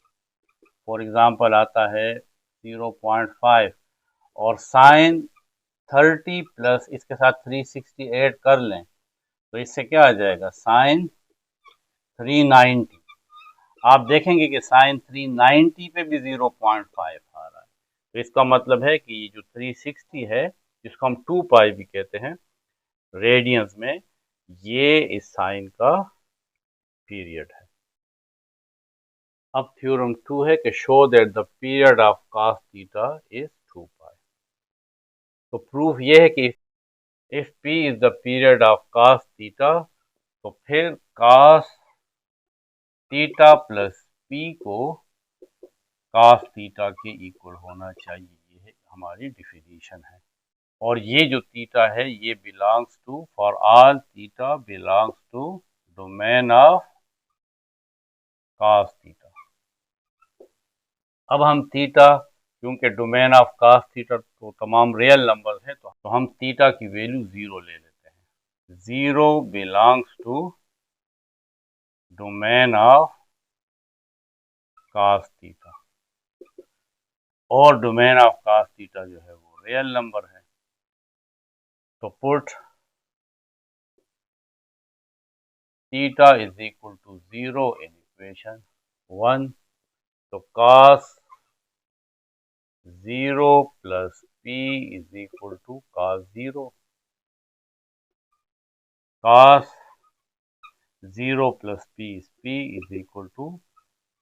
फॉर एग्जांपल आता है 0.5 और साइन 30 प्लस इसके साथ 360 ऐड कर लें तो इससे क्या आ जाएगा, साइन 390। आप देखेंगे कि साइन 390 पे भी 0.5 आ रहा है, तो इसका मतलब है कि जो 360 है जिसको हम 2 पाई भी कहते हैं रेडियंस में, ये इस साइन का पीरियड है। अब थ्योरम 2 है कि show that the period of cos theta is 2 पाई। तो प्रूफ ये है कि if p is the period of cos theta तो फिर cos थीटा प्लस p को cos थीटा के इक्वल होना चाहिए, ये हमारी डिफिनीशन है। और ये जो थीटा है ये belongs to, for all theta belongs to domain of cos theta. अब हम थीटा, क्योंकि डोमेन ऑफ cos थीटा तो तमाम रियल नंबर है, तो हम थीटा की वैल्यू 0 ले लेते हैं। 0 belongs to domain of cos theta और डोमेन ऑफ cos थीटा जो है वो रियल नंबर है। तो put theta is equal to 0 in equation 1, तो cos 0 plus p is equal to cos 0। cos 0 plus p is equal to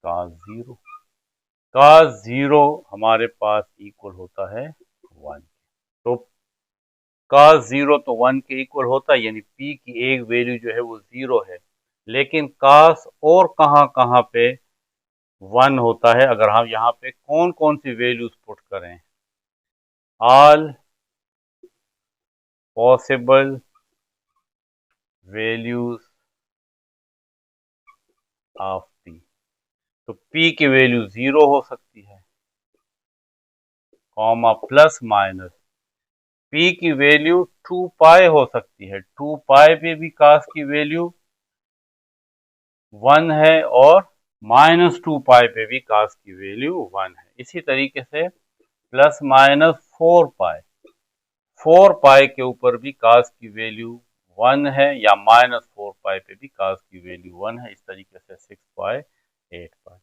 cos 0। cos 0 हमारे पास इक्वल होता है 1। तो cos 0 तो 1 के इक्वल होता है, यानी p की एक वैल्यू जो है वो 0 है। लेकिन cos और कहाँ कहाँ पे 1 होता है, अगर हम यहाँ पे कौन कौन सी वैल्यूज पुट करें, all possible values of p। तो p की वैल्यू 0 हो सकती है, कॉमा प्लस माइनस p की वैल्यू 2 पाई हो सकती है, 2 पाई पे भी cos की वैल्यू 1 है और -2 पाई पे भी cos की वैल्यू 1 है। इसी तरीके से प्लस माइनस 4 पाई के ऊपर भी cos की वैल्यू 1 है, या -4 पाई पे भी cos की वैल्यू 1 है। इस तरीके से 6 पाई 8 पाई।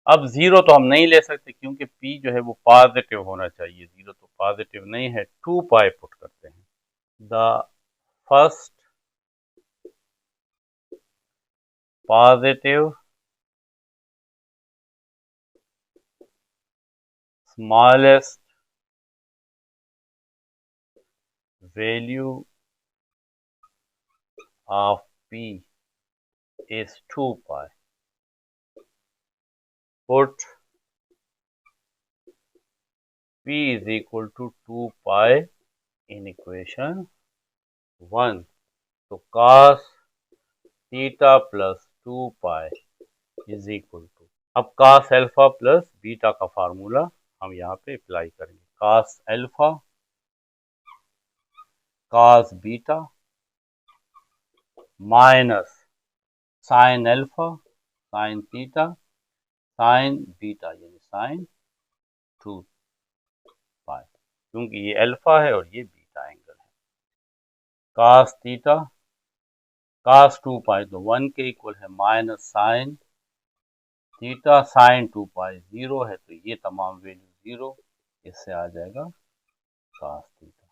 अब 0 तो हम नहीं ले सकते क्योंकि p जो है वो पॉजिटिव होना चाहिए, 0 तो पॉजिटिव नहीं है। 2 पाई पुट करते हैं। The first positive smallest value of p is 2 pi. Put p is equal to 2 pi in equation 1. तो cos theta plus 2 pi is equal to, अब cos अल्फा प्लस बीटा का फार्मूला हम यहाँ पे अप्लाई करेंगे। cos alpha cos beta minus sine alpha sine theta sine beta, यानी साइन 2 पाई, क्योंकि ये अल्फा है और ये बीटा एंगल है। cos थीटा cos 2 पाई तो 1 के इक्वल है, माइनस साइन थीटा साइन 2 पाई 0 है, तो ये तमाम वैल्यू 0, इससे आ जाएगा cos थीटा।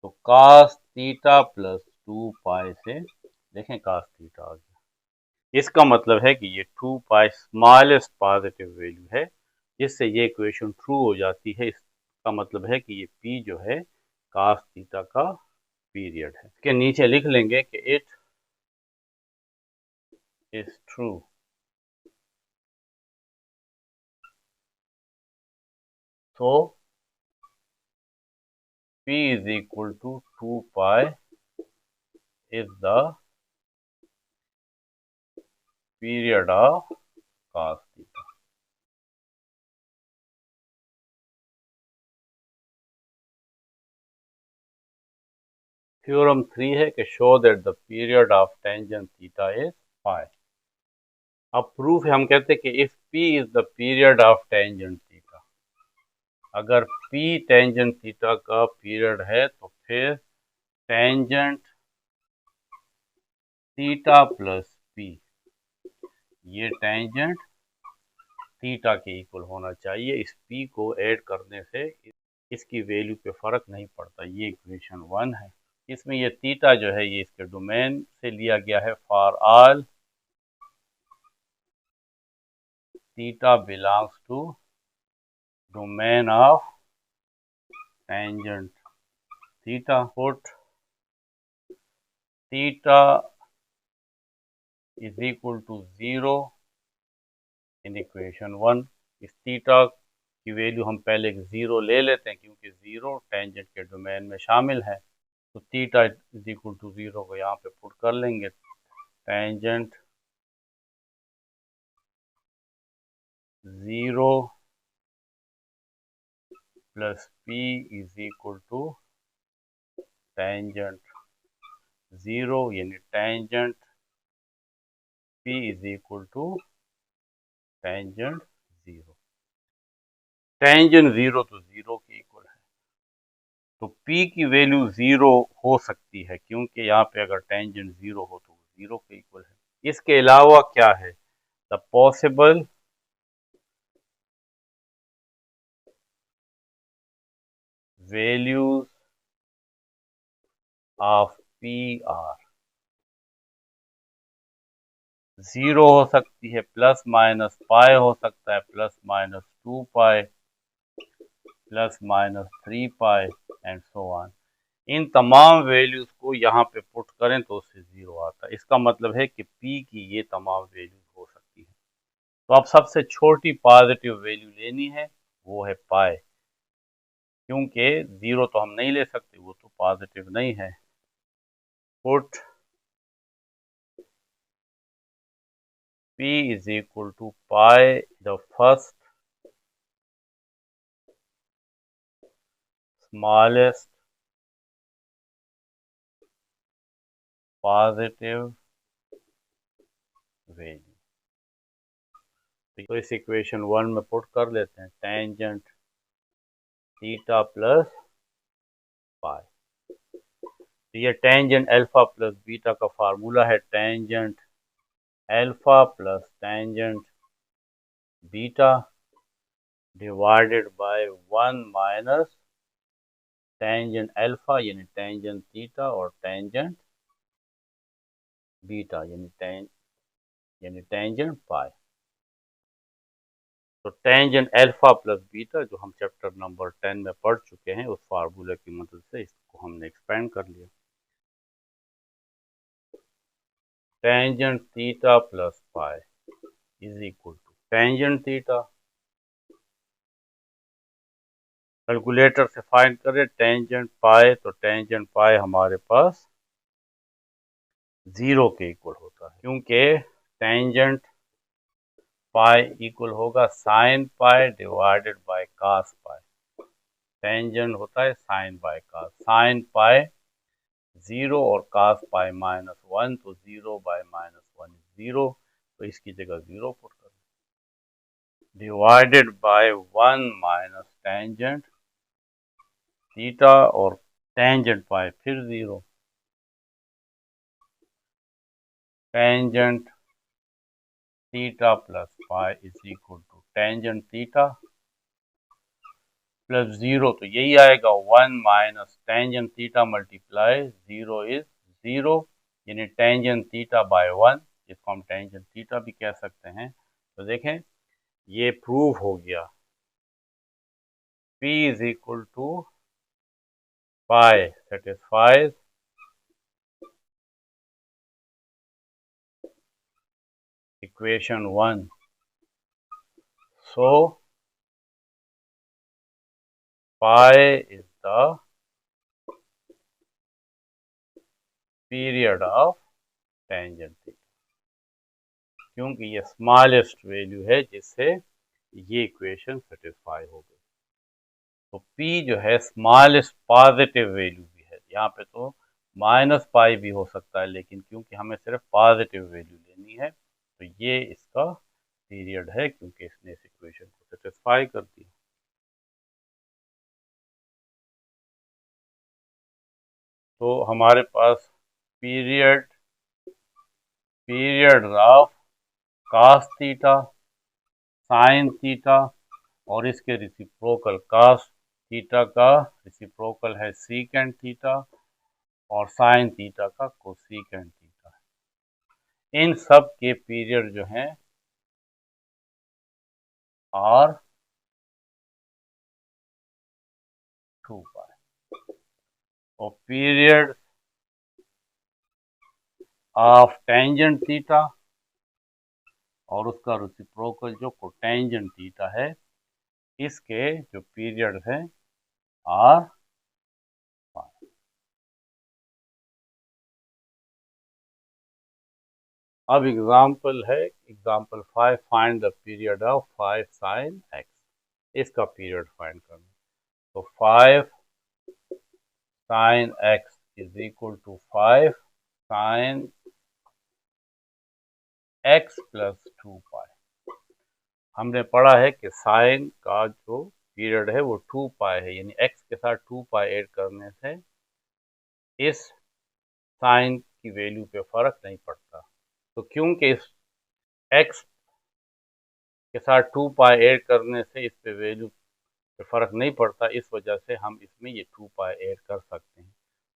तो cos थीटा प्लस 2 पाई से देखें cos थीटा आ गया। इसका मतलब है कि ये 2 पाई स्मॉलेस्ट पॉजिटिव वैल्यू है, जिससे ये इक्वेशन ट्रू हो जाती है। इसका मतलब है कि ये p जो है cos थीटा का पीरियड है। इसके नीचे लिख लेंगे कि इट इज ट्रू तो p is equal to 2 pi is the period of cos theta। Theorem 3 है कि show that the period of tangent theta is pi. अब प्रूफ है, हम कहते हैं कि if p is the period of tangent theta, अगर p टेंजेंट थीटा का पीरियड है तो फिर टेंजेंट थीटा प्लस p, ये टेंजेंट थीटा के इक्वल होना चाहिए। इस p को ऐड करने से इसकी वैल्यू पे फर्क नहीं पड़ता। ये इक्वेशन 1 है। इसमें ये थीटा जो है ये इसके डोमेन से लिया गया है। For all theta belongs to domain of tangent theta, put theta is equal to 0 in equation 1। इस थीटा की वैल्यू हम पहले 0 ले लेते हैं क्योंकि 0 टेंजेंट के डोमेन में शामिल है। तो थीटा इज इक्वल टू 0 को यहाँ पे पुट कर लेंगे। Tangent 0 plus p is equal to tangent 0, यानी tangent p is equal to tangent 0। Tangent 0 तो 0 के इक्वल है, तो p की वैल्यू 0 हो सकती है क्योंकि यहाँ पे अगर टेंजेंट 0 हो तो 0 के इक्वल है। इसके अलावा क्या है, the possible values of P R 0 हो सकती है, प्लस माइनस पाई हो सकता है, plus minus 2 pi, plus minus 3 pi and so on. इन तमाम वैल्यूज को यहाँ पे पुट करें तो उससे 0 आता है। इसका मतलब है कि पी की ये तमाम वैल्यूज हो सकती है। तो अब सबसे छोटी पॉजिटिव वैल्यू लेनी है, वो है पाई, क्योंकि 0 तो हम नहीं ले सकते, वो तो पॉजिटिव नहीं है। Put p is equal to pi the first smallest positive value. तो इस इक्वेशन 1 में पुट कर लेते हैं, टेंजेंट थीटा प्लस पाई। तो ये टेंजेंट अल्फा प्लस बीटा का फार्मूला है, tangent alpha plus tangent beta divided by 1 minus tangent alpha यानी टेंजेंट थीटा और टेंजेंट बीटा यानी टेंजेंट पाई। तो टेंजेंट अल्फा प्लस बीटा जो हम चैप्टर नंबर 10 में पढ़ चुके हैं, उस फार्मूले की मदद से इसको हमने एक्सपेंड कर लिया। Tangent theta plus pi is equal to tangent theta, calculator से फाइंड करें टेंजेंट पाई, तो टेंजेंट पाई हमारे पास 0 के इक्वल होता है, क्योंकि टेंजेंट पाई इक्वल होगा sine pi divided by cos pi. Tangent होता है sine by cos, sine pi 0 और कॉस पाई -1, तो 0 बाय -1 0, तो इसकी जगह 0 पुट कर divided by 1 minus tangent theta और टेंजेंट पाई फिर 0, tangent theta plus pi is equal to tangent theta plus 0, तो यही आएगा 1 minus tangent theta multiply 0 is 0, यानी टेंजेंट थीटा बाय 1, जिसको हम टेंजेंट थीटा भी कह सकते हैं। तो देखें ये प्रूव हो गया, P is equal to pi satisfies equation 1। So pi is the period of tangent theta, क्योंकि ये स्मॉलेस्ट वैल्यू है जिससे ये इक्वेशन सेटिस्फाई हो गई। तो P जो है स्मॉलेस्ट पॉजिटिव वैल्यू भी है, यहाँ पे तो माइनस पाई भी हो सकता है, लेकिन क्योंकि हमें सिर्फ पॉजिटिव वैल्यू लेनी है, तो ये इसका पीरियड है, क्योंकि इसने इस इक्वेशन को सेटिस्फाई कर दिया। तो हमारे पास period of cos theta, sine theta और इसके रेसिप्रोकल कॉस थीटा का रेसिप्रोकल है सीकेंट थीटा और साइन थीटा का कोसीकेंट थीटा। इन सब के पीरियड जो हैं आर 2 पाई और पीरियड ऑफ टेंजेंट थीटा और उसका रेसिप्रोकल जो कोटेंजेंट थीटा है, इसके जो पीरियड है आर पाई। अब एग्जाम्पल है example 5, find the period of 5 sine x. इसका पीरियड फाइंड करना, तो 5 sine x is equal to 5 sine x plus 2 pi. हमने पढ़ा है कि साइन का जो पीरियड है वो 2 पाई है, यानी एक्स के साथ 2 पाई ऐड करने से इस साइन की वैल्यू पे फर्क नहीं पड़ता। तो क्योंकि इस एक्स के साथ 2 पाई ऐड करने से इस पे वैल्यू पे फर्क नहीं पड़ता, इस वजह से हम इसमें ये 2 पाई ऐड कर सकते हैं।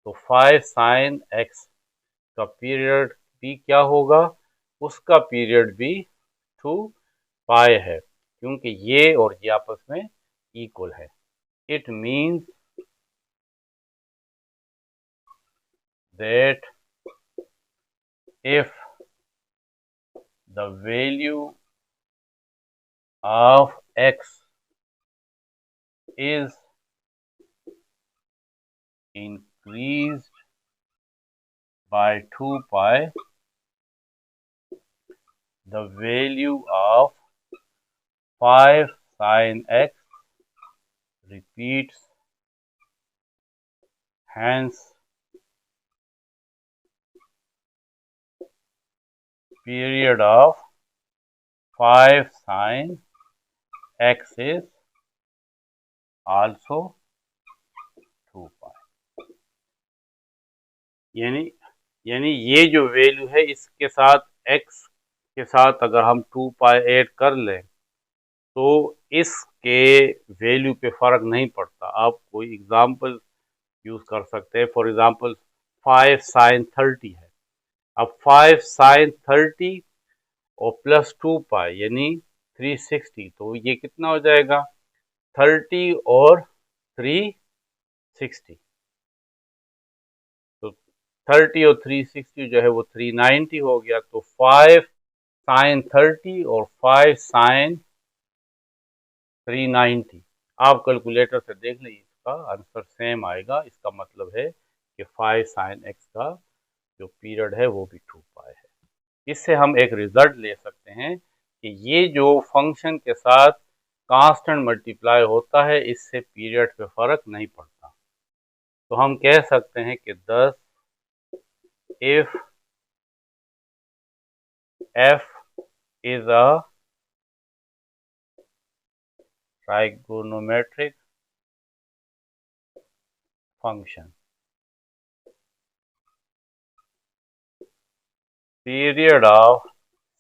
तो 5 साइन एक्स का पीरियड भी क्या होगा, उसका पीरियड भी 2 पाई है, क्योंकि ये और ये आपस में इक्वल है। It means that if the value of x is increased by 2 pi, the value of 5 sin x repeats, hence period of 5 sin x is also 2 pi। यानी ये जो वैल्यू है इसके साथ x के साथ अगर हम 2 पाई ऐड कर लें तो इसके वैल्यू पे फर्क नहीं पड़ता। आप कोई एग्जांपल यूज कर सकते हैं। फॉर एग्जांपल 5 साइन 30 है। अब 5 साइन 30 और प्लस 2 पाई यानी 360, तो ये कितना हो जाएगा, 30 और 360, तो 30 और 360 जो है वो 390 हो गया। तो 5 साइन 30 और 5 साइन 390, आप कैलकुलेटर से देख लीजिए, इसका आंसर सेम आएगा। इसका मतलब है कि 5 साइन एक्स का जो पीरियड है वो भी 2 पाई है। इससे हम एक रिजल्ट ले सकते हैं कि ये जो फंक्शन के साथ कांस्टेंट मल्टीप्लाई होता है इससे पीरियड पे फर्क नहीं पड़ता। तो हम कह सकते हैं कि 10 if f is a trigonometric function, period of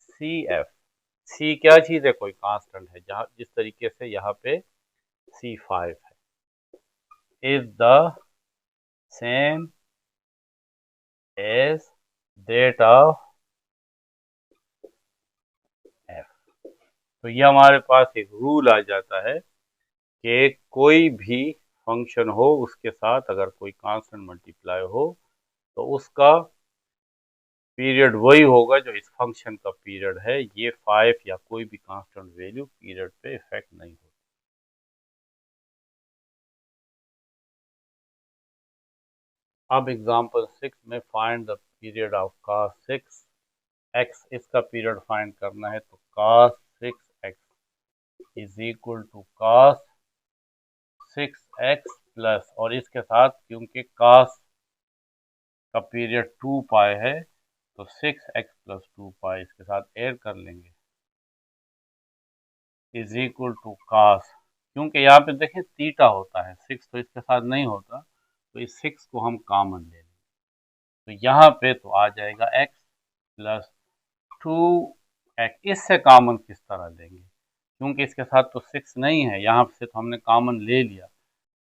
CF, C क्या चीज है, कोई कांस्टेंट है, जहां जिस तरीके से यहाँ पे C5 है, is the same as that of f। तो ये हमारे पास एक रूल आ जाता है कि कोई भी फंक्शन हो उसके साथ अगर कोई कांस्टेंट मल्टीप्लाई हो तो उसका पीरियड वही होगा जो इस फंक्शन का पीरियड है। ये 5 या कोई भी कांस्टेंट वैल्यू पीरियड पे इफेक्ट नहीं होता। अब एग्जांपल 6 में find the period of cos 6 x, इसका पीरियड फाइंड करना है। तो cos 6x is equal to cos 6x plus, और इसके साथ क्योंकि cos का पीरियड 2 पाई है तो 6x प्लस 2 पाई इसके साथ ऐड कर लेंगे, इज इक्वल टू cos, क्योंकि यहाँ पे देखें थीटा होता है, 6 तो इसके साथ नहीं होता, तो इस 6 को हम कॉमन ले लेंगे। तो यहाँ पे तो आ जाएगा x प्लस 2x। इससे कॉमन किस तरह लेंगे, क्योंकि इसके साथ तो 6 नहीं है, यहाँ से तो हमने कॉमन ले लिया।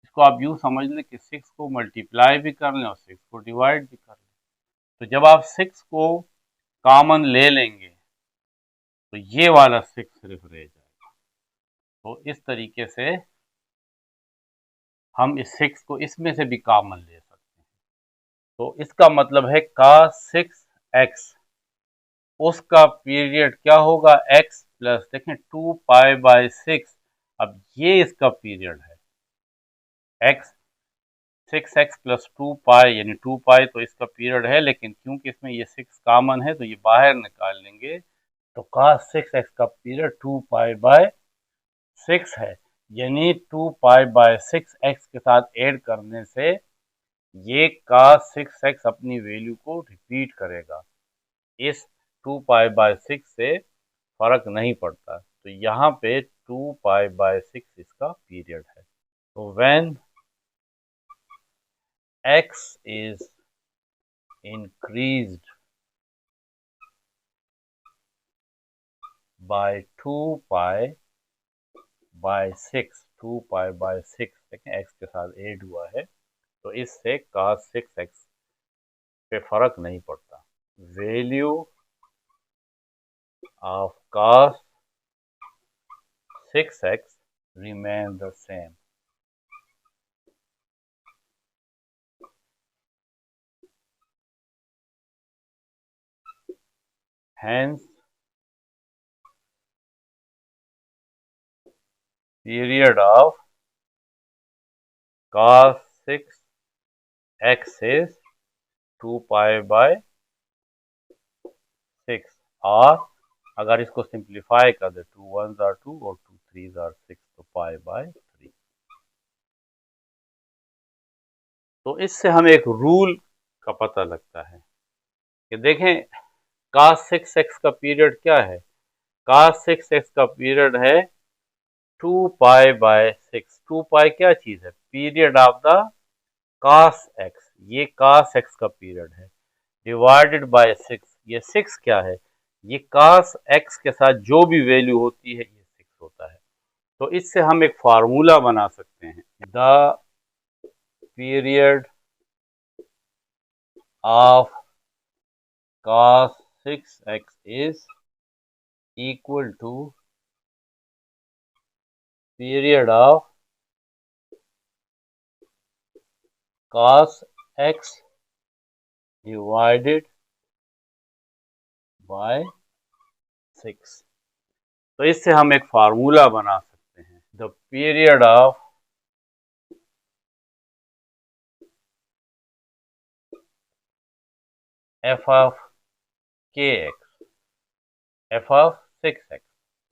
इसको आप यूँ समझ लें कि 6 को मल्टीप्लाई भी कर लें और 6 को डिवाइड भी कर लें। तो जब आप 6 को कॉमन ले लेंगे तो ये वाला 6 सिर्फ रह जाएगा। तो इस तरीके से हम इस 6 को इसमें से भी कॉमन ले सकते हैं। तो इसका मतलब है cos 6x, उसका पीरियड क्या होगा, x प्लस, देखें 2 पाई बाय 6। अब ये इसका पीरियड है x, 6x प्लस 2 पाई यानी 2 पाई तो इसका पीरियड है, लेकिन क्योंकि इसमें ये 6 कॉमन है तो ये बाहर निकाल लेंगे। तो cos 6x का पीरियड 2 पाई बाय 6 है, यानी 2 पाई बाय 6x के साथ ऐड करने से ये cos 6x अपनी वैल्यू को रिपीट करेगा। इस 2 पाई बाय 6 से फर्क नहीं पड़ता। तो यहाँ पे 2 पाई बाय 6 इसका पीरियड है। तो when x is increased by 2 pi by 6, 2 pi by 6, देखें x के साथ ऐड हुआ है, तो इससे cos 6x पे फर्क नहीं पड़ता। Value of cos 6x remain the same. Hence, period of cos 6x is 2 pi by 6, और अगर इसको सिंप्लीफाई कर दे 2 1s are 2 और 2 3s are 6, तो pi by 3। तो इससे हमें एक रूल का पता लगता है कि देखें cos 6x का पीरियड क्या है। cos 6x का पीरियड है 2 पाई बाय 6। 2 पाई क्या चीज है? Period of the cos x, ये cos x का पीरियड है, डिवाइडेड बाय 6। ये 6 क्या है? ये cos x के साथ जो भी वैल्यू होती है ये 6 होता है। तो इससे हम एक फार्मूला बना सकते हैं, the period of cos 6x is equal to period of cos x divided by 6। तो इससे हम एक फार्मूला बना सकते हैं, the period of f of kx, f of 6x,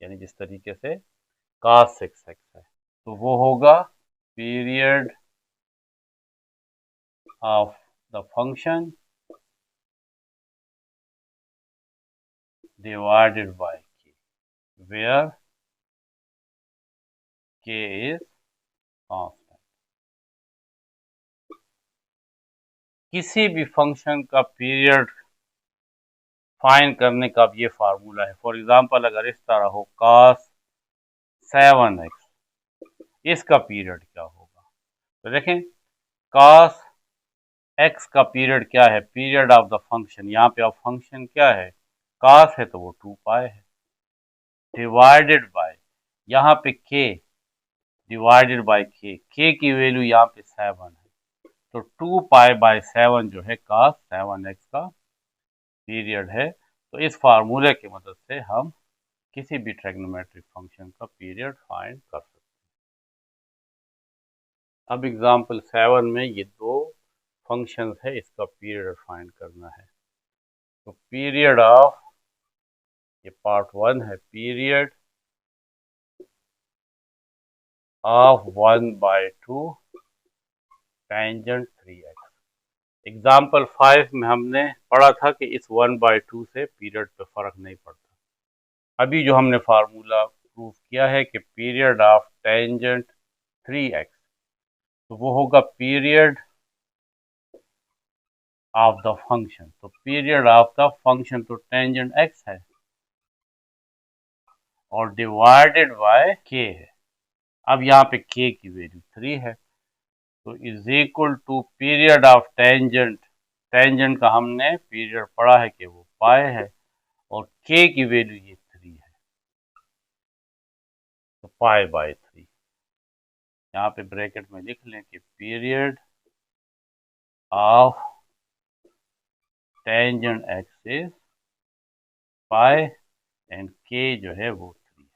यानी जिस तरीके से cos 6x है, तो वो होगा period of the function divided by k, where k is constant. किसी भी फंक्शन का पीरियड फाइंड करने का अब ये फार्मूला है। फॉर एग्जांपल अगर इस तरह हो cos 7x, इसका पीरियड क्या होगा? तो देखें cos x का पीरियड क्या है? पीरियड ऑफ द फंक्शन, यहाँ पे अब फंक्शन क्या है? cos है तो वो 2 पाई है, डिवाइडेड बाय यहाँ पे k, डिवाइडेड बाय k की वैल्यू यहाँ पे 7 है, तो 2 पाई बाय 7 जो है cos 7x का पीरियड है। तो इस फार्मूले की मदद से हम किसी भी ट्रिग्नोमेट्रिक फंक्शन का पीरियड फाइंड कर सकते हैं। अब एग्जांपल 7 में ये दो फंक्शंस है, इसका पीरियड फाइंड करना है। तो पीरियड ऑफ, ये पार्ट 1 है, period of 1/2 tangent 3x। Example 5 में हमने पढ़ा था कि इस 1/2 से पीरियड पे फर्क नहीं पड़ता। अभी जो हमने फार्मूला प्रूव किया है कि पीरियड ऑफ टेंजेंट 3x, तो वो होगा पीरियड ऑफ द फंक्शन। तो पीरियड ऑफ द फंक्शन तो टेंजेंट x है और डिवाइडेड बाय k है। अब यहाँ पे k की वैल्यू 3 है, तो is equal to period of tangent, tangent का हमने पीरियड पढ़ा है कि वो पाई है और k की वैल्यू ये 3 है, तो पाई बाय 3। यहाँ पे ब्रैकेट में लिख लें कि period of tangent x is pi and k जो है वो 3 है।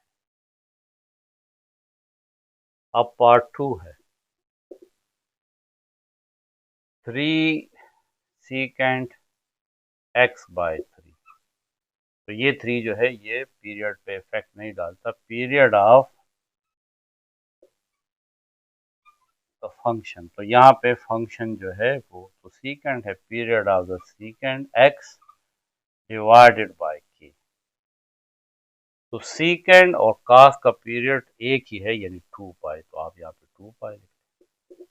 अब पार्ट 2 है, 3 secant x बाय 3। तो ये 3 जो है ये पीरियड पे इफेक्ट नहीं डालता। पीरियड ऑफ द फंक्शन, तो यहाँ पे फंक्शन जो है वो तो सीकेंट है, period of the secant x divided by k। तो सीकेंट और cos का पीरियड एक ही है, यानी 2 पाई, तो आप यहाँ पे 2 पाई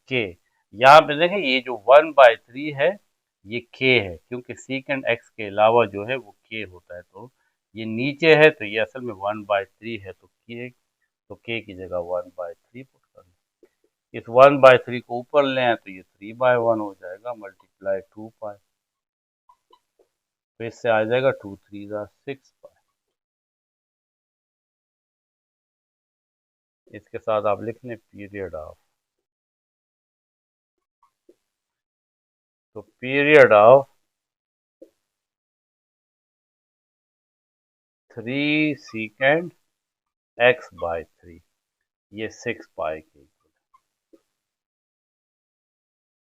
के। यहाँ पे देखें ये जो 1/3 है ये k है, क्योंकि सीकेंट x के अलावा जो है वो k होता है, तो ये नीचे है तो ये असल में 1/3 है, तो k की जगह 1/3 पुट कर। इस 1/3 को ऊपर ले आए तो ये 3/1 हो जाएगा मल्टीप्लाई 2 पाई, तो इससे आ जाएगा 2 3 6 पाई। इसके साथ आप लिख लें पीरियड ऑफ, तो पीरियड ऑफ 3 सीकेंड x/3, ये 6 पाई के इक्वल।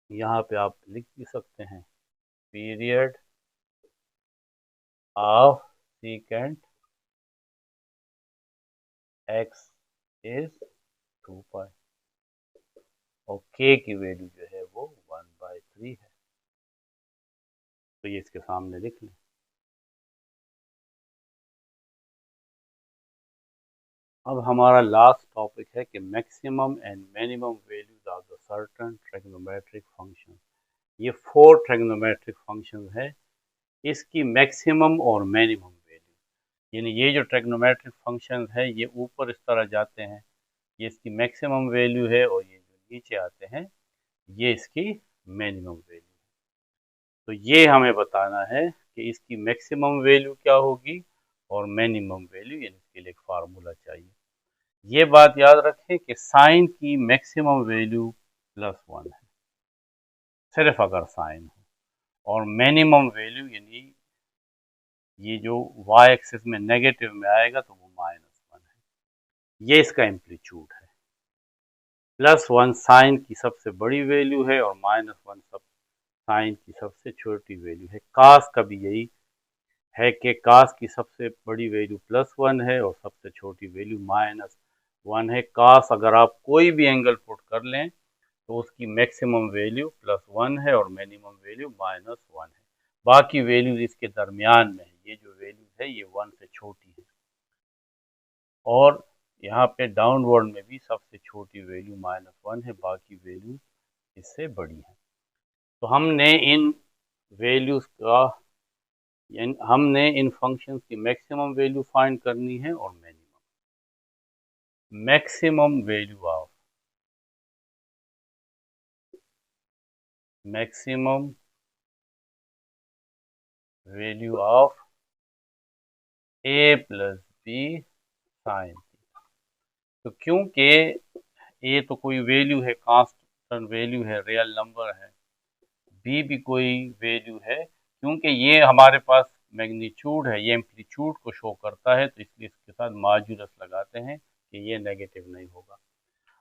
यहाँ पे आप लिख भी सकते हैं पीरियड ऑफ सीकेंड x इज 2 पाई और k की वैल्यू जो है वो 1/3 है, तो ये इसके सामने लिख लें। अब हमारा लास्ट टॉपिक है कि maximum and minimum values of the certain trigonometric function. ये 4 ट्रिग्नोमेट्रिक फंक्शन है, इसकी मैक्सिमम और मिनिमम वैल्यू, यानी ये जो ट्रिग्नोमेट्रिक फंक्शन है ये ऊपर इस तरह जाते हैं, ये इसकी मैक्सिमम वैल्यू है, और ये जो नीचे आते हैं ये इसकी मिनिमम वैल्यू। तो ये हमें बताना है कि इसकी मैक्सिमम वैल्यू क्या होगी और मिनिमम वैल्यू, यानी इसके लिए एक फार्मूला चाहिए। ये बात याद रखें कि साइन की मैक्सिमम वैल्यू +1 है, सिर्फ अगर साइन हो, और मिनिमम वैल्यू यानी ये जो y एक्सिस में नेगेटिव में आएगा तो वो -1 है। ये इसका एम्पलीट्यूड है। +1 साइन की सबसे बड़ी वैल्यू है और -1 सब साइन की सबसे छोटी वैल्यू है। कास का भी यही है कि कास की सबसे बड़ी वैल्यू +1 है और सबसे छोटी वैल्यू -1 है। कास अगर आप कोई भी एंगल पुट कर लें तो उसकी मैक्सिमम वैल्यू +1 है और मिनिमम वैल्यू -1 है। बाकी वैल्यूज इसके दरमियान में है, ये जो वैल्यू है ये 1 से छोटी है, और यहाँ पे डाउनवर्ड में भी सबसे छोटी वैल्यू -1 है, बाकी वैल्यू इससे बड़ी है। तो हमने इन वैल्यूज का हमने इन फंक्शंस की मैक्सिमम वैल्यू फाइंड करनी है और minimum. Maximum value of maximum value of a + b sine, तो क्योंकि a तो कोई वैल्यू है, कांस्टेंट वैल्यू है, रियल नंबर है, b भी कोई वैल्यू है, क्योंकि ये हमारे पास मैग्नीट्यूड है, ये एम्पलीट्यूड को शो करता है, तो इसलिए इसके साथ माड्यूलस लगाते हैं कि ये नेगेटिव नहीं होगा।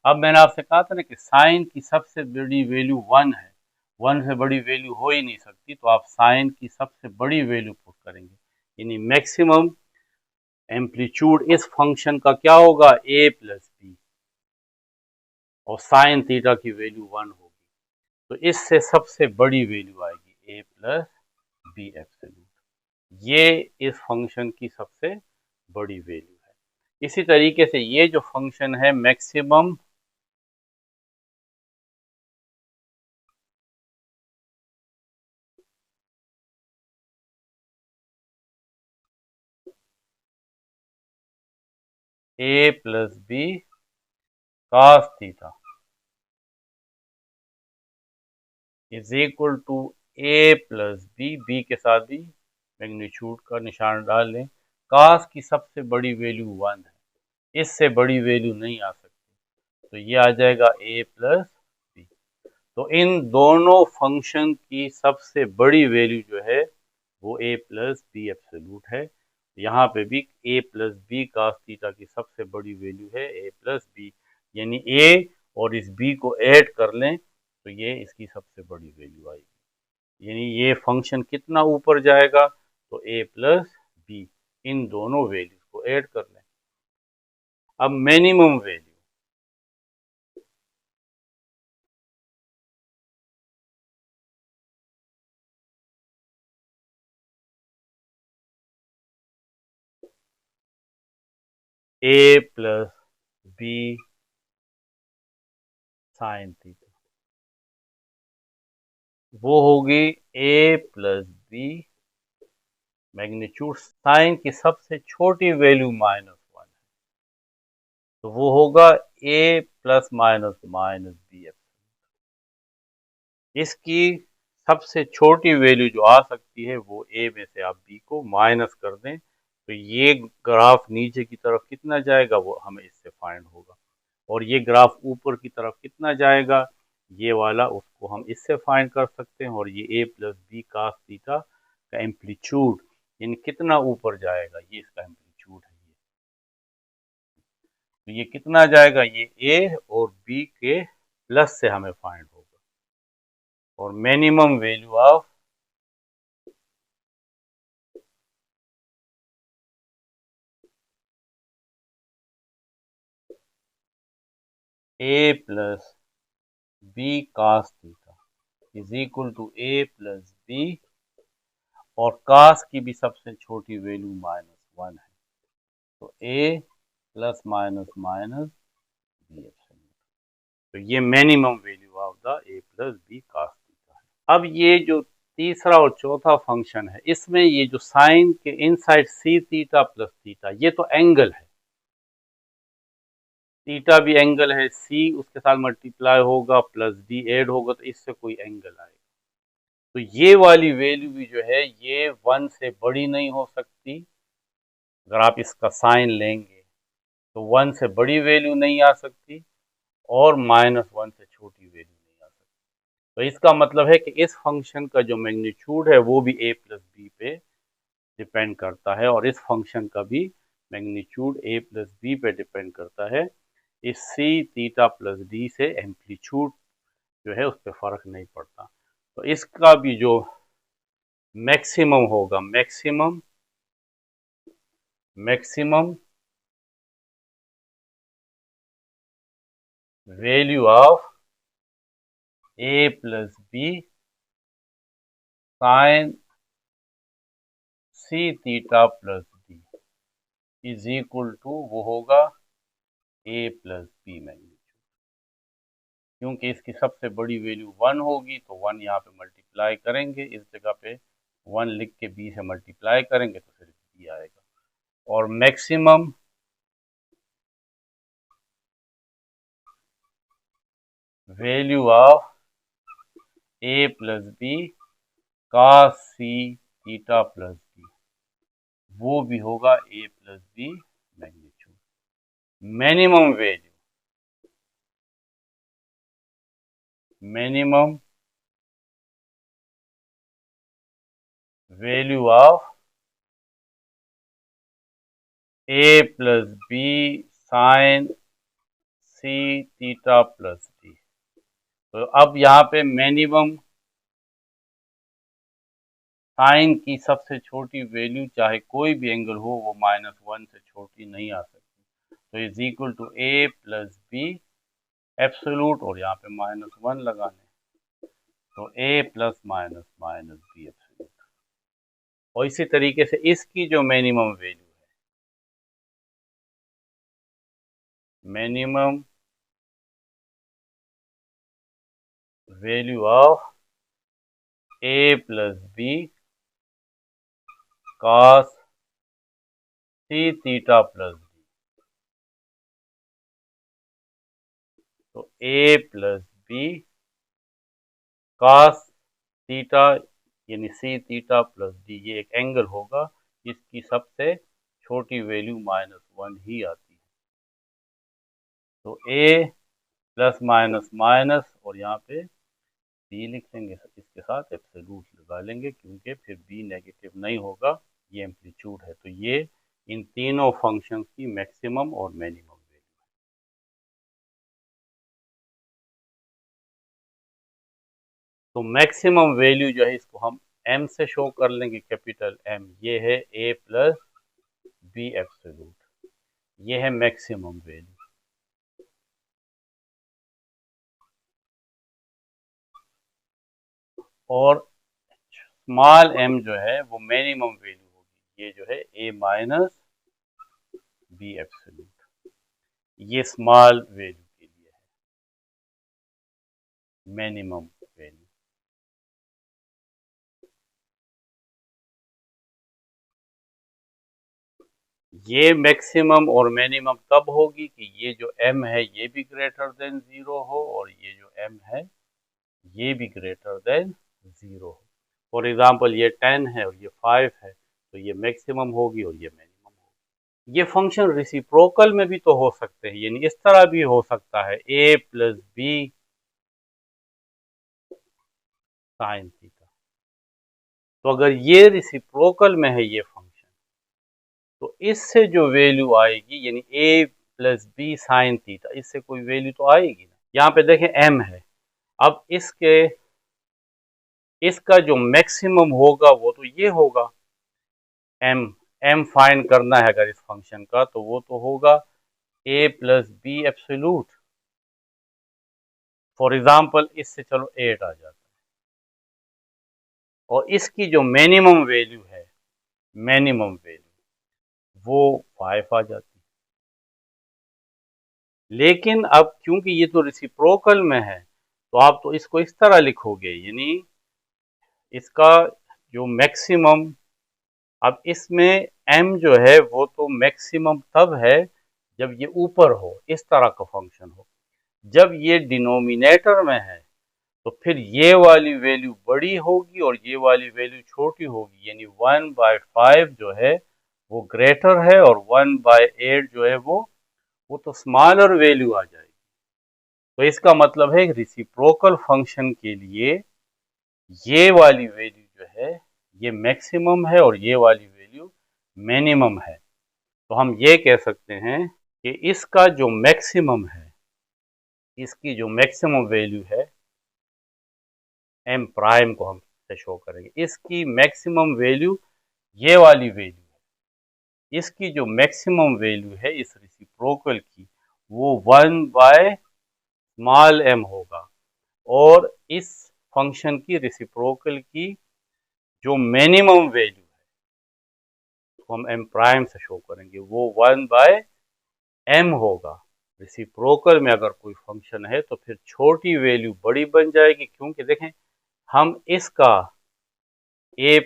अब मैंने आपसे कहा था ना कि साइन की सबसे बड़ी वैल्यू 1 है, 1 से बड़ी वैल्यू हो ही नहीं सकती, तो आप साइन की सबसे बड़ी वैल्यू पुट करेंगे, यानी मैक्सिमम एम्पलीट्यूड इस फंक्शन का क्या होगा, a + b, और साइन थीटा की वैल्यू 1 होगी, तो इससे सबसे बड़ी वैल्यू आएगी a + b एब्सोल्यूट। ये इस फंक्शन की सबसे बड़ी वैल्यू है। इसी तरीके से ये जो फंक्शन है maximum a + b cos theta is equal to a + b के साथ भी मैग्नीट्यूड का निशान डाल लें। cos की सबसे बड़ी वैल्यू 1 है, इससे बड़ी वैल्यू नहीं आ सकती, तो ये आ जाएगा a + b। तो इन दोनों फंक्शन की सबसे बड़ी वैल्यू जो है वो a + b एब्सोल्यूट है। यहाँ पे भी a + b cos थीटा की सबसे बड़ी वैल्यू है a + b, यानी a और इस b को ऐड कर लें तो ये इसकी सबसे बड़ी वैल्यू आएगी, यानी ये फंक्शन कितना ऊपर जाएगा, तो a + b, इन दोनों वैल्यूज को ऐड कर लें। अब minimum value, a + b sine theta, वो होगी a + b मैग्नीट्यूड साइन की सबसे छोटी वैल्यू -1 है, तो वो होगा a plus minus minus b f. इसकी सबसे छोटी वैल्यू जो आ सकती है वो ए में से आप बी को माइनस कर दें, तो ये ग्राफ नीचे की तरफ कितना जाएगा वो हमें इससे फाइंड होगा, और ये ग्राफ ऊपर की तरफ कितना जाएगा ये वाला, उसको हम इससे फाइंड कर सकते हैं। और ये ए प्लस बी कास थीटा का एम्पलीट्यूड इन कितना ऊपर जाएगा, ये इसका एम्पलीट्यूड है। तो ये कितना जाएगा, ये ए और बी के प्लस से हमें फाइंड होगा। और minimum value of a plus b cos theta is equal to a plus b, और कास की भी सबसे छोटी वैल्यू -1 है, तो a plus minus minus b epsilon. तो ये minimum value of the a plus b cos theta है। अब ये जो तीसरा और चौथा फंक्शन है, इसमें ये जो साइन के inside c theta plus theta, ये तो एंगल है, थीटा भी एंगल है, सी उसके साथ मल्टीप्लाई होगा प्लस डी ऐड होगा, तो इससे कोई एंगल आएगा। तो ये वाली वैल्यू भी जो है ये 1 से बड़ी नहीं हो सकती। अगर आप इसका साइन लेंगे तो 1 से बड़ी वैल्यू नहीं आ सकती, और -1 से छोटी वैल्यू नहीं आ सकती। तो इसका मतलब है कि इस फंक्शन का जो मैग्नीट्यूड है वो भी a प्लस बी पे डिपेंड करता है, और इस फंक्शन का भी मैग्नीट्यूड a प्लस बी पे डिपेंड करता है। इस सी थीटा प्लस डी से एम्पलीट्यूड जो है उस पर फर्क नहीं पड़ता। तो इसका भी जो मैक्सिमम होगा, maximum value of a plus b sine c theta plus d is equal to वो होगा ए प्लस बी मैग्नीट्यूड। क्योंकि इसकी सबसे बड़ी वैल्यू 1 होगी, तो 1 यहाँ पे मल्टीप्लाई करेंगे, इस जगह पे 1 लिख के बी से मल्टीप्लाई करेंगे तो फिर बी आएगा। और maximum value of a plus b cos c theta plus d, वो भी होगा a plus b magnitude. Minimum value of a plus b sine c theta plus d. तो अब यहाँ पे मिनिमम साइन की सबसे छोटी वैल्यू चाहे कोई भी एंगल हो वो -1 से छोटी नहीं आ सकती, तो is equal to a plus b absolute, और यहाँ पे -1 लगाने, तो a plus minus minus b absolute. और इसी तरीके से इसकी जो मिनिमम वैल्यू है, minimum value of a plus b cos c theta plus d, तो a plus b cos theta यानी सी थीटा प्लस डी, ये एक एंगल होगा जिसकी सबसे छोटी वैल्यू -1 ही आती है। तो ए प्लस माइनस माइनस, और यहाँ पे बी लिख लेंगे, इसके साथ एब्सोल्यूट लगा लेंगे क्योंकि फिर बी नेगेटिव नहीं होगा, ये एम्पलीट्यूड है। तो ये इन तीनों फंक्शंस की मैक्सिमम और मिनिमम वैल्यू। तो मैक्सिमम वैल्यू जो है इसको हम m से शो कर लेंगे, कैपिटल M, ये है a प्लस बी एब्सोल्यूट, ये है मैक्सिमम वैल्यू। और स्मॉल m जो है वो मिनिमम वैल्यू होगी, ये जो है a माइनस बी एब्सोल्यूट, ये स्मॉल वैल्यू के लिए है मिनिमम वैल्यू। ये मैक्सिमम और मिनिमम तब होगी कि ये जो m है ये भी ग्रेटर देन 0 हो और ये जो m है ये भी ग्रेटर देन 0 हो। फॉर एग्जांपल ये 10 है और ये 5 है, तो ये मैक्सिमम होगी और ये मिनिमम होगी। ये फंक्शन रेसिप्रोकल में भी तो हो सकते हैं, यानी इस तरह भी हो सकता है a plus b sine theta. तो अगर ये रेसिप्रोकल में है ये फंक्शन, तो इससे जो वैल्यू आएगी यानी a plus b sine theta, इससे कोई वैल्यू तो आएगी ना। यहाँ पे देखें m है, अब इसका जो मैक्सिमम होगा वो तो ये होगा। m फाइंड करना है अगर इस फंक्शन का, तो वो तो होगा a plus b absolute. For example इससे चलो 8 आ जाता है और इसकी जो मिनिमम वैल्यू वो 5 आ जाती है। लेकिन अब क्योंकि ये तो रेसिप्रोकल में है, तो आप तो इसको इस तरह लिखोगे, यानी इसका जो मैक्सिमम, अब इसमें m जो है वो तो मैक्सिमम तब है जब ये ऊपर हो, इस तरह का फंक्शन हो। जब ये डिनोमिनेटर में है तो फिर ये वाली वैल्यू बड़ी होगी और ये वाली वैल्यू छोटी होगी, यानी 1/5 जो है वो ग्रेटर है और 1/8 जो है वो तो स्मॉलर वैल्यू आ जाएगी। तो इसका मतलब है रिसिप्रोकल फंक्शन के लिए ये वाली वैल्यू जो है ये मैक्सिमम है और ये वाली वैल्यू मिनिमम है। तो हम ये कह सकते हैं कि इसका जो मैक्सिमम है, इसकी जो मैक्सिमम वैल्यू है एम प्राइम को हम से शो करेंगे, इसकी मैक्सिमम वैल्यू ये वाली वैल्यू है। इसकी जो मैक्सिमम वैल्यू है इस रेसिप्रोकल की वो 1/m होगा और इस फंक्शन की रेसिप्रोकल की जो मिनिमम वैल्यू है तो हम m प्राइम से शो करेंगे, वो 1/m होगा। रेसिप्रोकल में अगर कोई फंक्शन है तो फिर छोटी वैल्यू बड़ी बन जाएगी, क्योंकि देखें हम इसका ए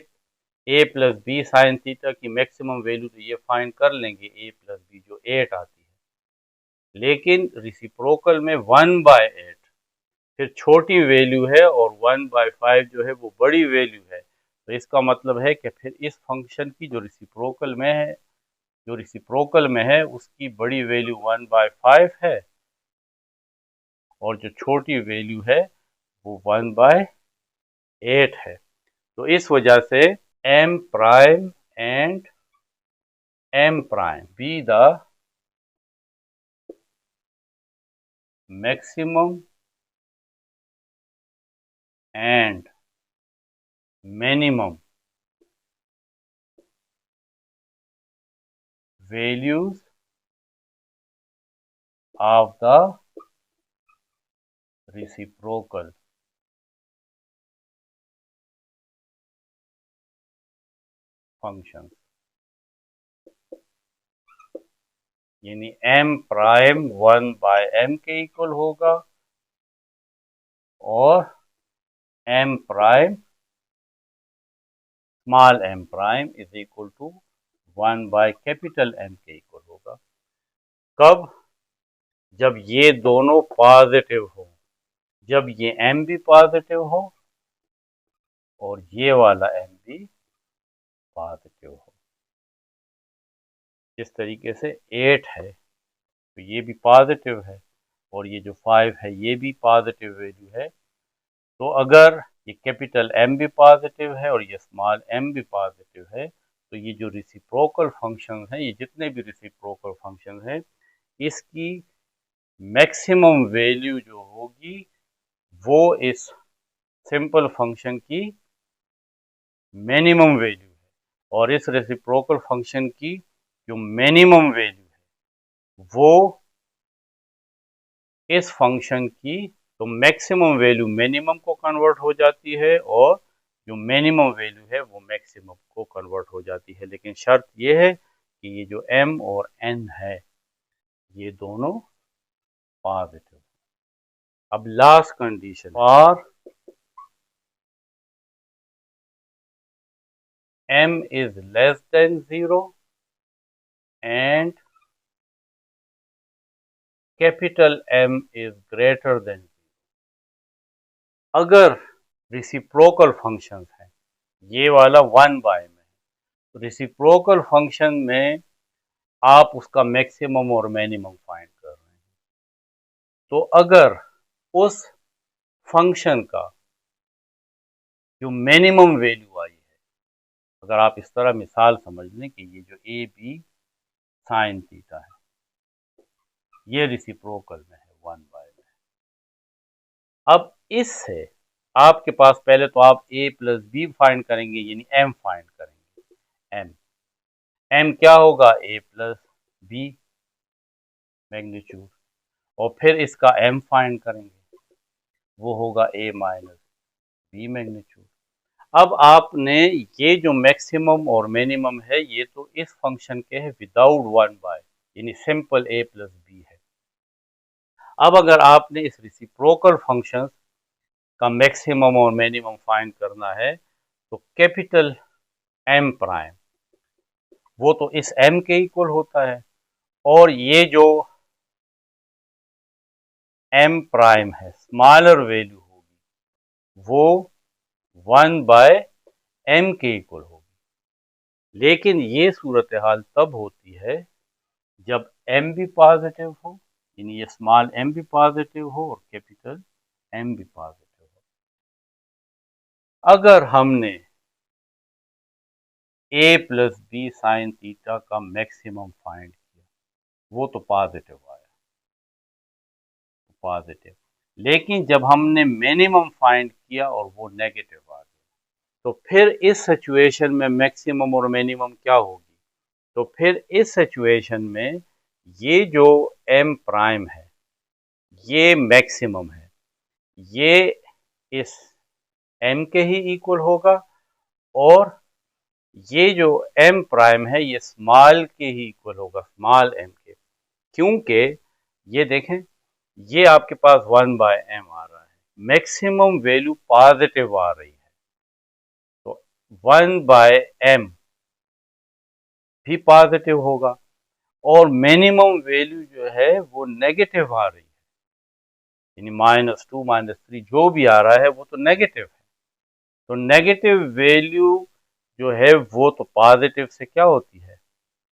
प्लस बी साइन थीटा की मैक्सिमम वैल्यू तो ये फाइंड कर लेंगे, a प्लस बी जो 8 आती है, लेकिन रेसिप्रोकल में 1/8 फिर छोटी वैल्यू है और 1/5 जो है वो बड़ी वैल्यू है। तो इसका मतलब है कि फिर इस फंक्शन की जो रेसिप्रोकल में है उसकी बड़ी वैल्यू 1/5 है और जो छोटी वैल्यू है वो 1/8 है। तो इस वजह से m prime and m prime be the maximum and minimum values of the reciprocal function, यानी m प्राइम 1/m के इक्वल होगा और m prime small m prime is equal to 1/कैपिटल M के इक्वल होगा। कब? जब ये दोनों पॉजिटिव हो, जब ये m भी पॉजिटिव हो और ये वाला m भी पॉजिटिव हो। जिस तरीके से 8 है तो ये भी पॉजिटिव है और ये जो 5 है ये भी पॉजिटिव वैल्यू है। तो अगर ये कैपिटल M भी पॉजिटिव है और ये स्मॉल m भी पॉजिटिव है, तो ये जो रेसिप्रोकल फंक्शन है, ये जितने भी रेसिप्रोकल फंक्शन है, इसकी मैक्सिमम वैल्यू जो होगी वो इस सिंपल फंक्शन की मिनिमम वैल्यू है और इस रेसिप्रोकल फंक्शन की जो मिनिमम वैल्यू है वो इस फंक्शन की तो मैक्सिमम वैल्यू मिनिमम को कन्वर्ट हो जाती है और जो मिनिमम वैल्यू है वो मैक्सिमम को कन्वर्ट हो जाती है। लेकिन शर्त ये है कि ये जो m और n है ये दोनों पॉजिटिव। अब लास्ट कंडीशन, और m is less than 0 and capital M is greater than 0. अगर रिसिप्रोकल फंक्शंस हैं, ये वाला 1/m है, तो रिसिप्रोकल फंक्शन में आप उसका मैक्सिमम और मिनिमम फाइंड कर रहे हैं। तो अगर उस फंक्शन का जो मिनिमम वैल्यू आई है, अगर आप इस तरह मिसाल समझ लें कि ये जो ए बी साइन थीटा है, ये रिसिप्रोकल में है 1/m में। अब इससे आपके पास पहले तो आप a प्लस बी फाइंड करेंगे, यानी m फाइंड करेंगे। m क्या होगा? a प्लस बी मैग्नीट्यूड, और फिर इसका m फाइंड करेंगे, वो होगा a माइनस बी मैग्नीट्यूड। अब आपने ये जो मैक्सिमम और मिनिमम है, ये तो इस फंक्शन के है विदाउट 1/, यानी सिंपल a प्लस बी है। अब अगर आपने इस रिसिप्रोकल फंक्शन का मैक्सिमम और मिनिमम फाइंड करना है, तो कैपिटल m प्राइम वो तो इस m के इक्वल होता है, और ये जो m प्राइम है स्मॉलर वैल्यू होगी वो 1/m के इक्वल होगी। लेकिन ये सूरत हाल तब होती है जब m भी पॉजिटिव हो, यानी ये स्मॉल m भी पॉजिटिव हो और कैपिटल M भी पॉजिटिव हो। अगर हमने a plus b sine theta का मैक्सिमम फाइंड किया, वो तो पॉजिटिव आया, पॉजिटिव। लेकिन जब हमने मिनिमम फाइंड किया और वो नेगेटिव आ गया, तो फिर इस सिचुएशन में मैक्सिमम और मिनिमम क्या होगी? तो फिर इस सिचुएशन में ये जो m प्राइम है, ये मैक्सिमम है, ये इस m के ही इक्वल होगा, और ये जो m प्राइम है ये स्मॉल के ही इक्वल होगा, स्मॉल m के। क्योंकि ये देखें, ये आपके पास 1/m आ रहा है, मैक्सिमम वैल्यू पॉजिटिव आ रही है, तो 1/m भी पॉजिटिव होगा, और मिनिमम वैल्यू जो है वो नेगेटिव आ रही है, यानी -2 -3 जो भी आ रहा है वो तो नेगेटिव है। तो नेगेटिव वैल्यू जो है वो तो पॉजिटिव से क्या होती है?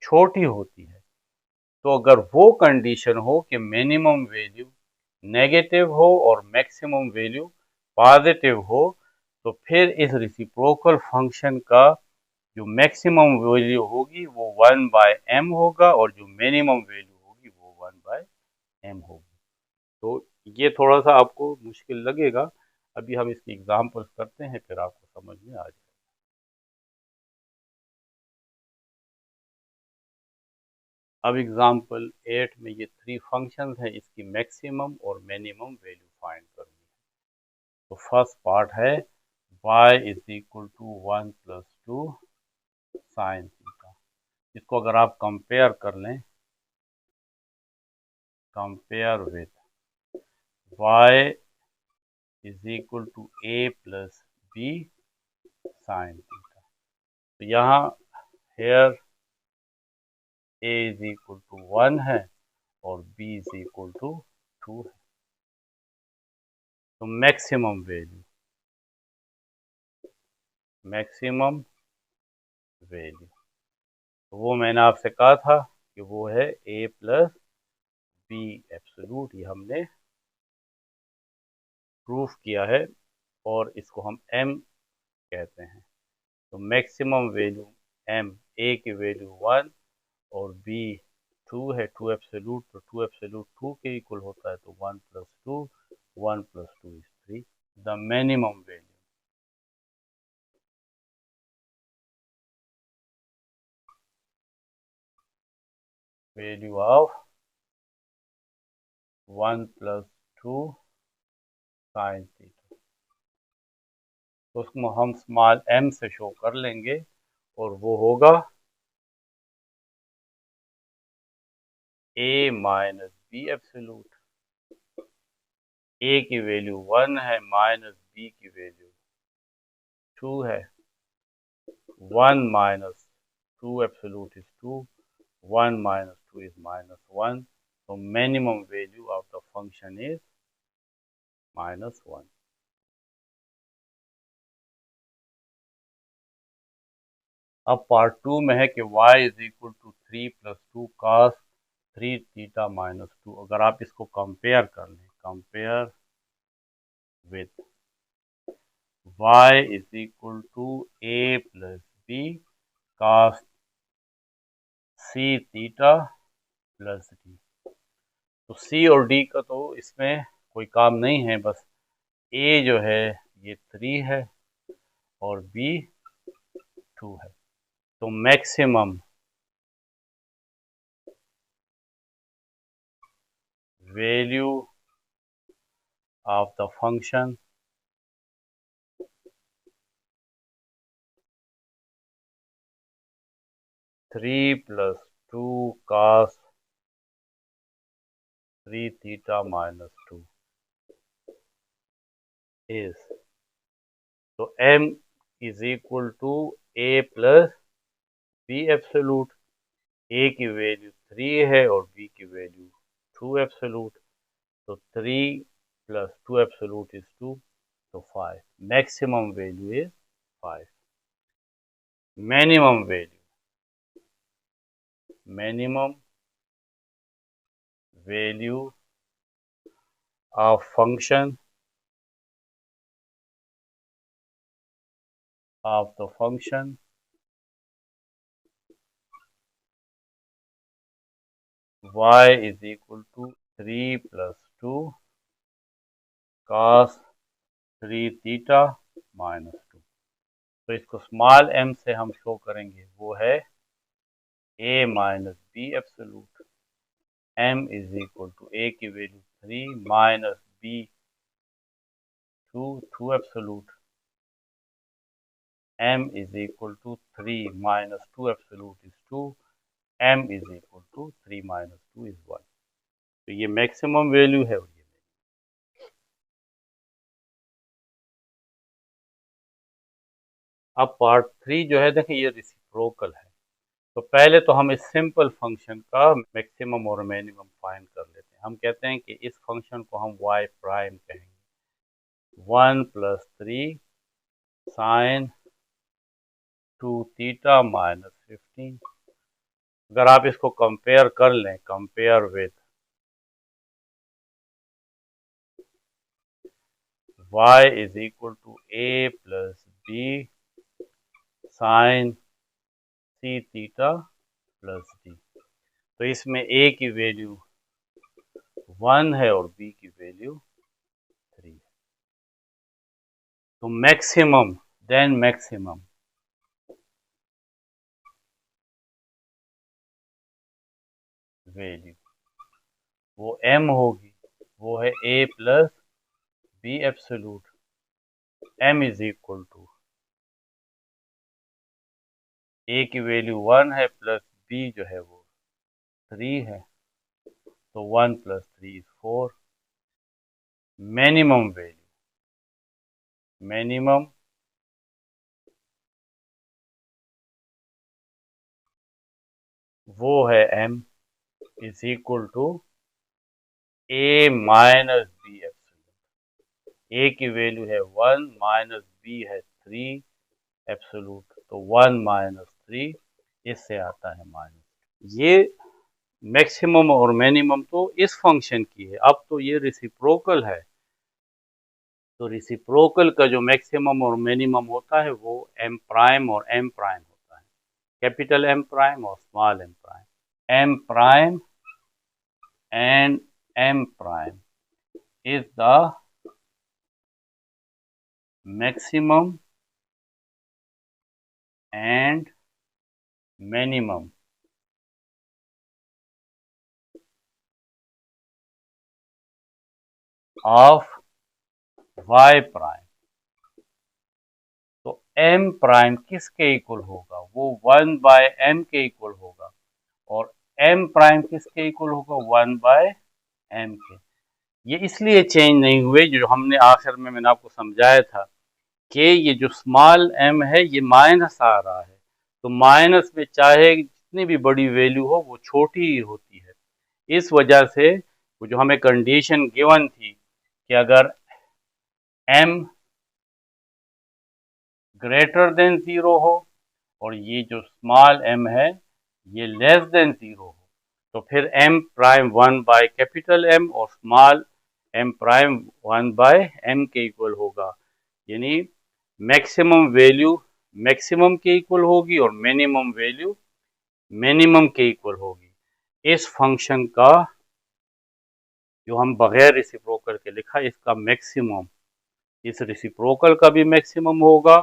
छोटी होती है। तो अगर वो कंडीशन हो कि मिनिमम वैल्यू नेगेटिव हो और मैक्सिमम वैल्यू पॉजिटिव हो, तो फिर इस रिसिप्रोकल फंक्शन का जो मैक्सिमम वैल्यू होगी वो 1/m होगा, और जो मिनिमम वैल्यू होगी वो 1/m होगी। तो ये थोड़ा सा आपको मुश्किल लगेगा, अभी हम इसकी एग्जांपल्स करते हैं, फिर आपको समझ में आ जाएगा। अब एग्जांपल 8 में ये 3 फंक्शंस हैं, इसकी मैक्सिमम और मिनिमम वैल्यू फाइंड करनी है। तो फर्स्ट पार्ट है y is equal to 1 plus 2 sine theta. इसको अगर आप कंपेयर कर लें, compare with y is equal to a plus b sine theta, तो यहाँ here a is equal to 1 है और b इज इक्वल टू 2 है। तो मैक्सिमम वैल्यू, मैक्सिमम वैल्यू, तो वो मैंने आपसे कहा था कि वो है a प्लस बी एब्सोल्यूट, ये हमने प्रूफ किया है, और इसको हम m कहते हैं। तो मैक्सिमम वैल्यू m, a की वैल्यू 1 और b 2 है, 2 एब्सोल्यूट, तो 2 एब्सोल्यूट 2 के इक्वल होता है, तो 1 plus 2, 1 plus 2 is 3। The minimum value, value of 1 plus 2 sine theta, तो उसको हम स्मॉल m से शो कर लेंगे, और वो होगा a minus b absolute. a की वैल्यू 1 है, माइनस b की वैल्यू 2 है, 1 minus 2 absolute is 2, 1 minus 2 is minus 1. So minimum value of the function is minus 1. अब पार्ट 2 में है कि y is equal to 3 plus 2 cos 3 theta minus 2। अगर आप इसको कंपेयर कर लें, compare with y is equal to a plus b cos c theta plus d। तो c और d का तो इसमें कोई काम नहीं है, बस a जो है ये 3 है और b 2 है। तो maximum value of the function three plus 2 cos 3 theta minus 2 is, तो m is equal to a plus b absolute. a की वैल्यू 3 है और b की वैल्यू 2 एब्सोल्यूट। तो 3 प्लस 2 एब्सोल्यूट इज 2, तो 5। Maximum value is 5। Minimum value of function y is equal to 3 plus 2 cos 3 theta minus 2। तो इसको स्मॉल m से हम शो करेंगे, वो है a minus b absolute. m is equal to a की value 3 minus b 2 absolute. m is equal to 3 minus 2 absolute is 2, m is equal to 3 minus 2 is 1। तो ये मैक्सिमम वैल्यू है और ये अब पार्ट 3 जो है, देखिए ये रेसिप्रोकल है। तो पहले तो हम इस सिंपल फंक्शन का मैक्सिमम और मिनिमम फाइंड कर लेते हैं। हम कहते हैं कि इस फंक्शन को हम y प्राइम कहेंगे। 1 प्लस 3 साइन 2 थीटा माइनस 15। अगर आप इसको कंपेयर कर लें, compare with y is equal to a plus b sin c theta plus d। तो इसमें a की वैल्यू 1 है और b की वैल्यू 3 है। तो मैक्सिमम वैल्यू वो m होगी, वो है a plus b absolute. m is equal to a की वैल्यू 1 है प्लस b जो है वो 3 है, तो 1 प्लस 3 इज 4। मिनिमम वो है m is equal to a minus b absolute. a की वैल्यू है 1 माइनस b है 3 एब्सोल्यूट, तो 1 माइनस 3 इससे आता है माइनस। ये मैक्सिमम और मिनिमम तो इस फंक्शन की है। अब तो ये रेसिप्रोकल है, तो रेसिप्रोकल का जो मैक्सिमम और मिनिमम होता है वो m प्राइम और m प्राइम होता है, कैपिटल M प्राइम और small m prime. m prime and m prime is the maximum and minimum of y prime. तो m प्राइम किसके इक्वल होगा? वो 1 बाय m के इक्वल होगा, और m प्राइम किसके इक्वल होगा? 1 बाय m के। ये इसलिए चेंज नहीं हुए, जो हमने आखिर में मैंने आपको समझाया था कि ये जो स्मॉल m है ये माइनस आ रहा है, तो माइनस में चाहे कितनी भी बड़ी वैल्यू हो वो छोटी ही होती है। इस वजह से वो जो हमें कंडीशन गिवन थी कि अगर m ग्रेटर देन 0 हो और ये जो स्मॉल m है ये लेस देन 0 हो, तो फिर m prime 1 by capital M और small m prime 1 by m के इक्वल होगा। यानी मैक्सिमम वैल्यू मैक्सिमम के इक्वल होगी और मिनिमम वैल्यू मिनिमम के इक्वल होगी। इस फंक्शन का जो हम बगैर रेसिप्रोकल के लिखा, इसका मैक्सिमम इस रेसिप्रोकल का भी मैक्सिमम होगा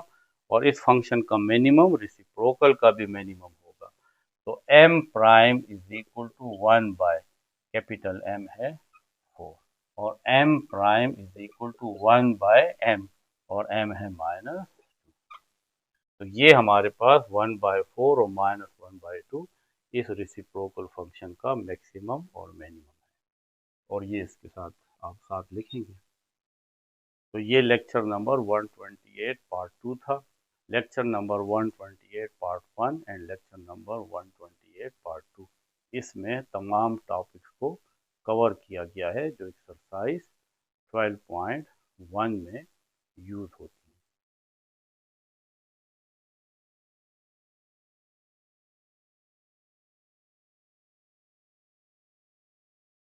और इस फंक्शन का मिनिमम रेसिप्रोकल का भी मिनिमम होगा। तो m prime is equal to 1 by capital M है 4 और m prime is equal to 1 by m और m है -2। तो ये हमारे पास 1/4 और -1/2 इस रेसिप्रोकल फंक्शन का मैक्सिमम और मिनिमम है और ये इसके साथ आप साथ लिखेंगे। तो ये लेक्चर नंबर 128 पार्ट 2 था। Lecture number 128 part 1 and lecture number 128 part 2, इसमें तमाम टॉपिक्स को कवर किया गया है जो एक्सरसाइज 12.1 में यूज होती है।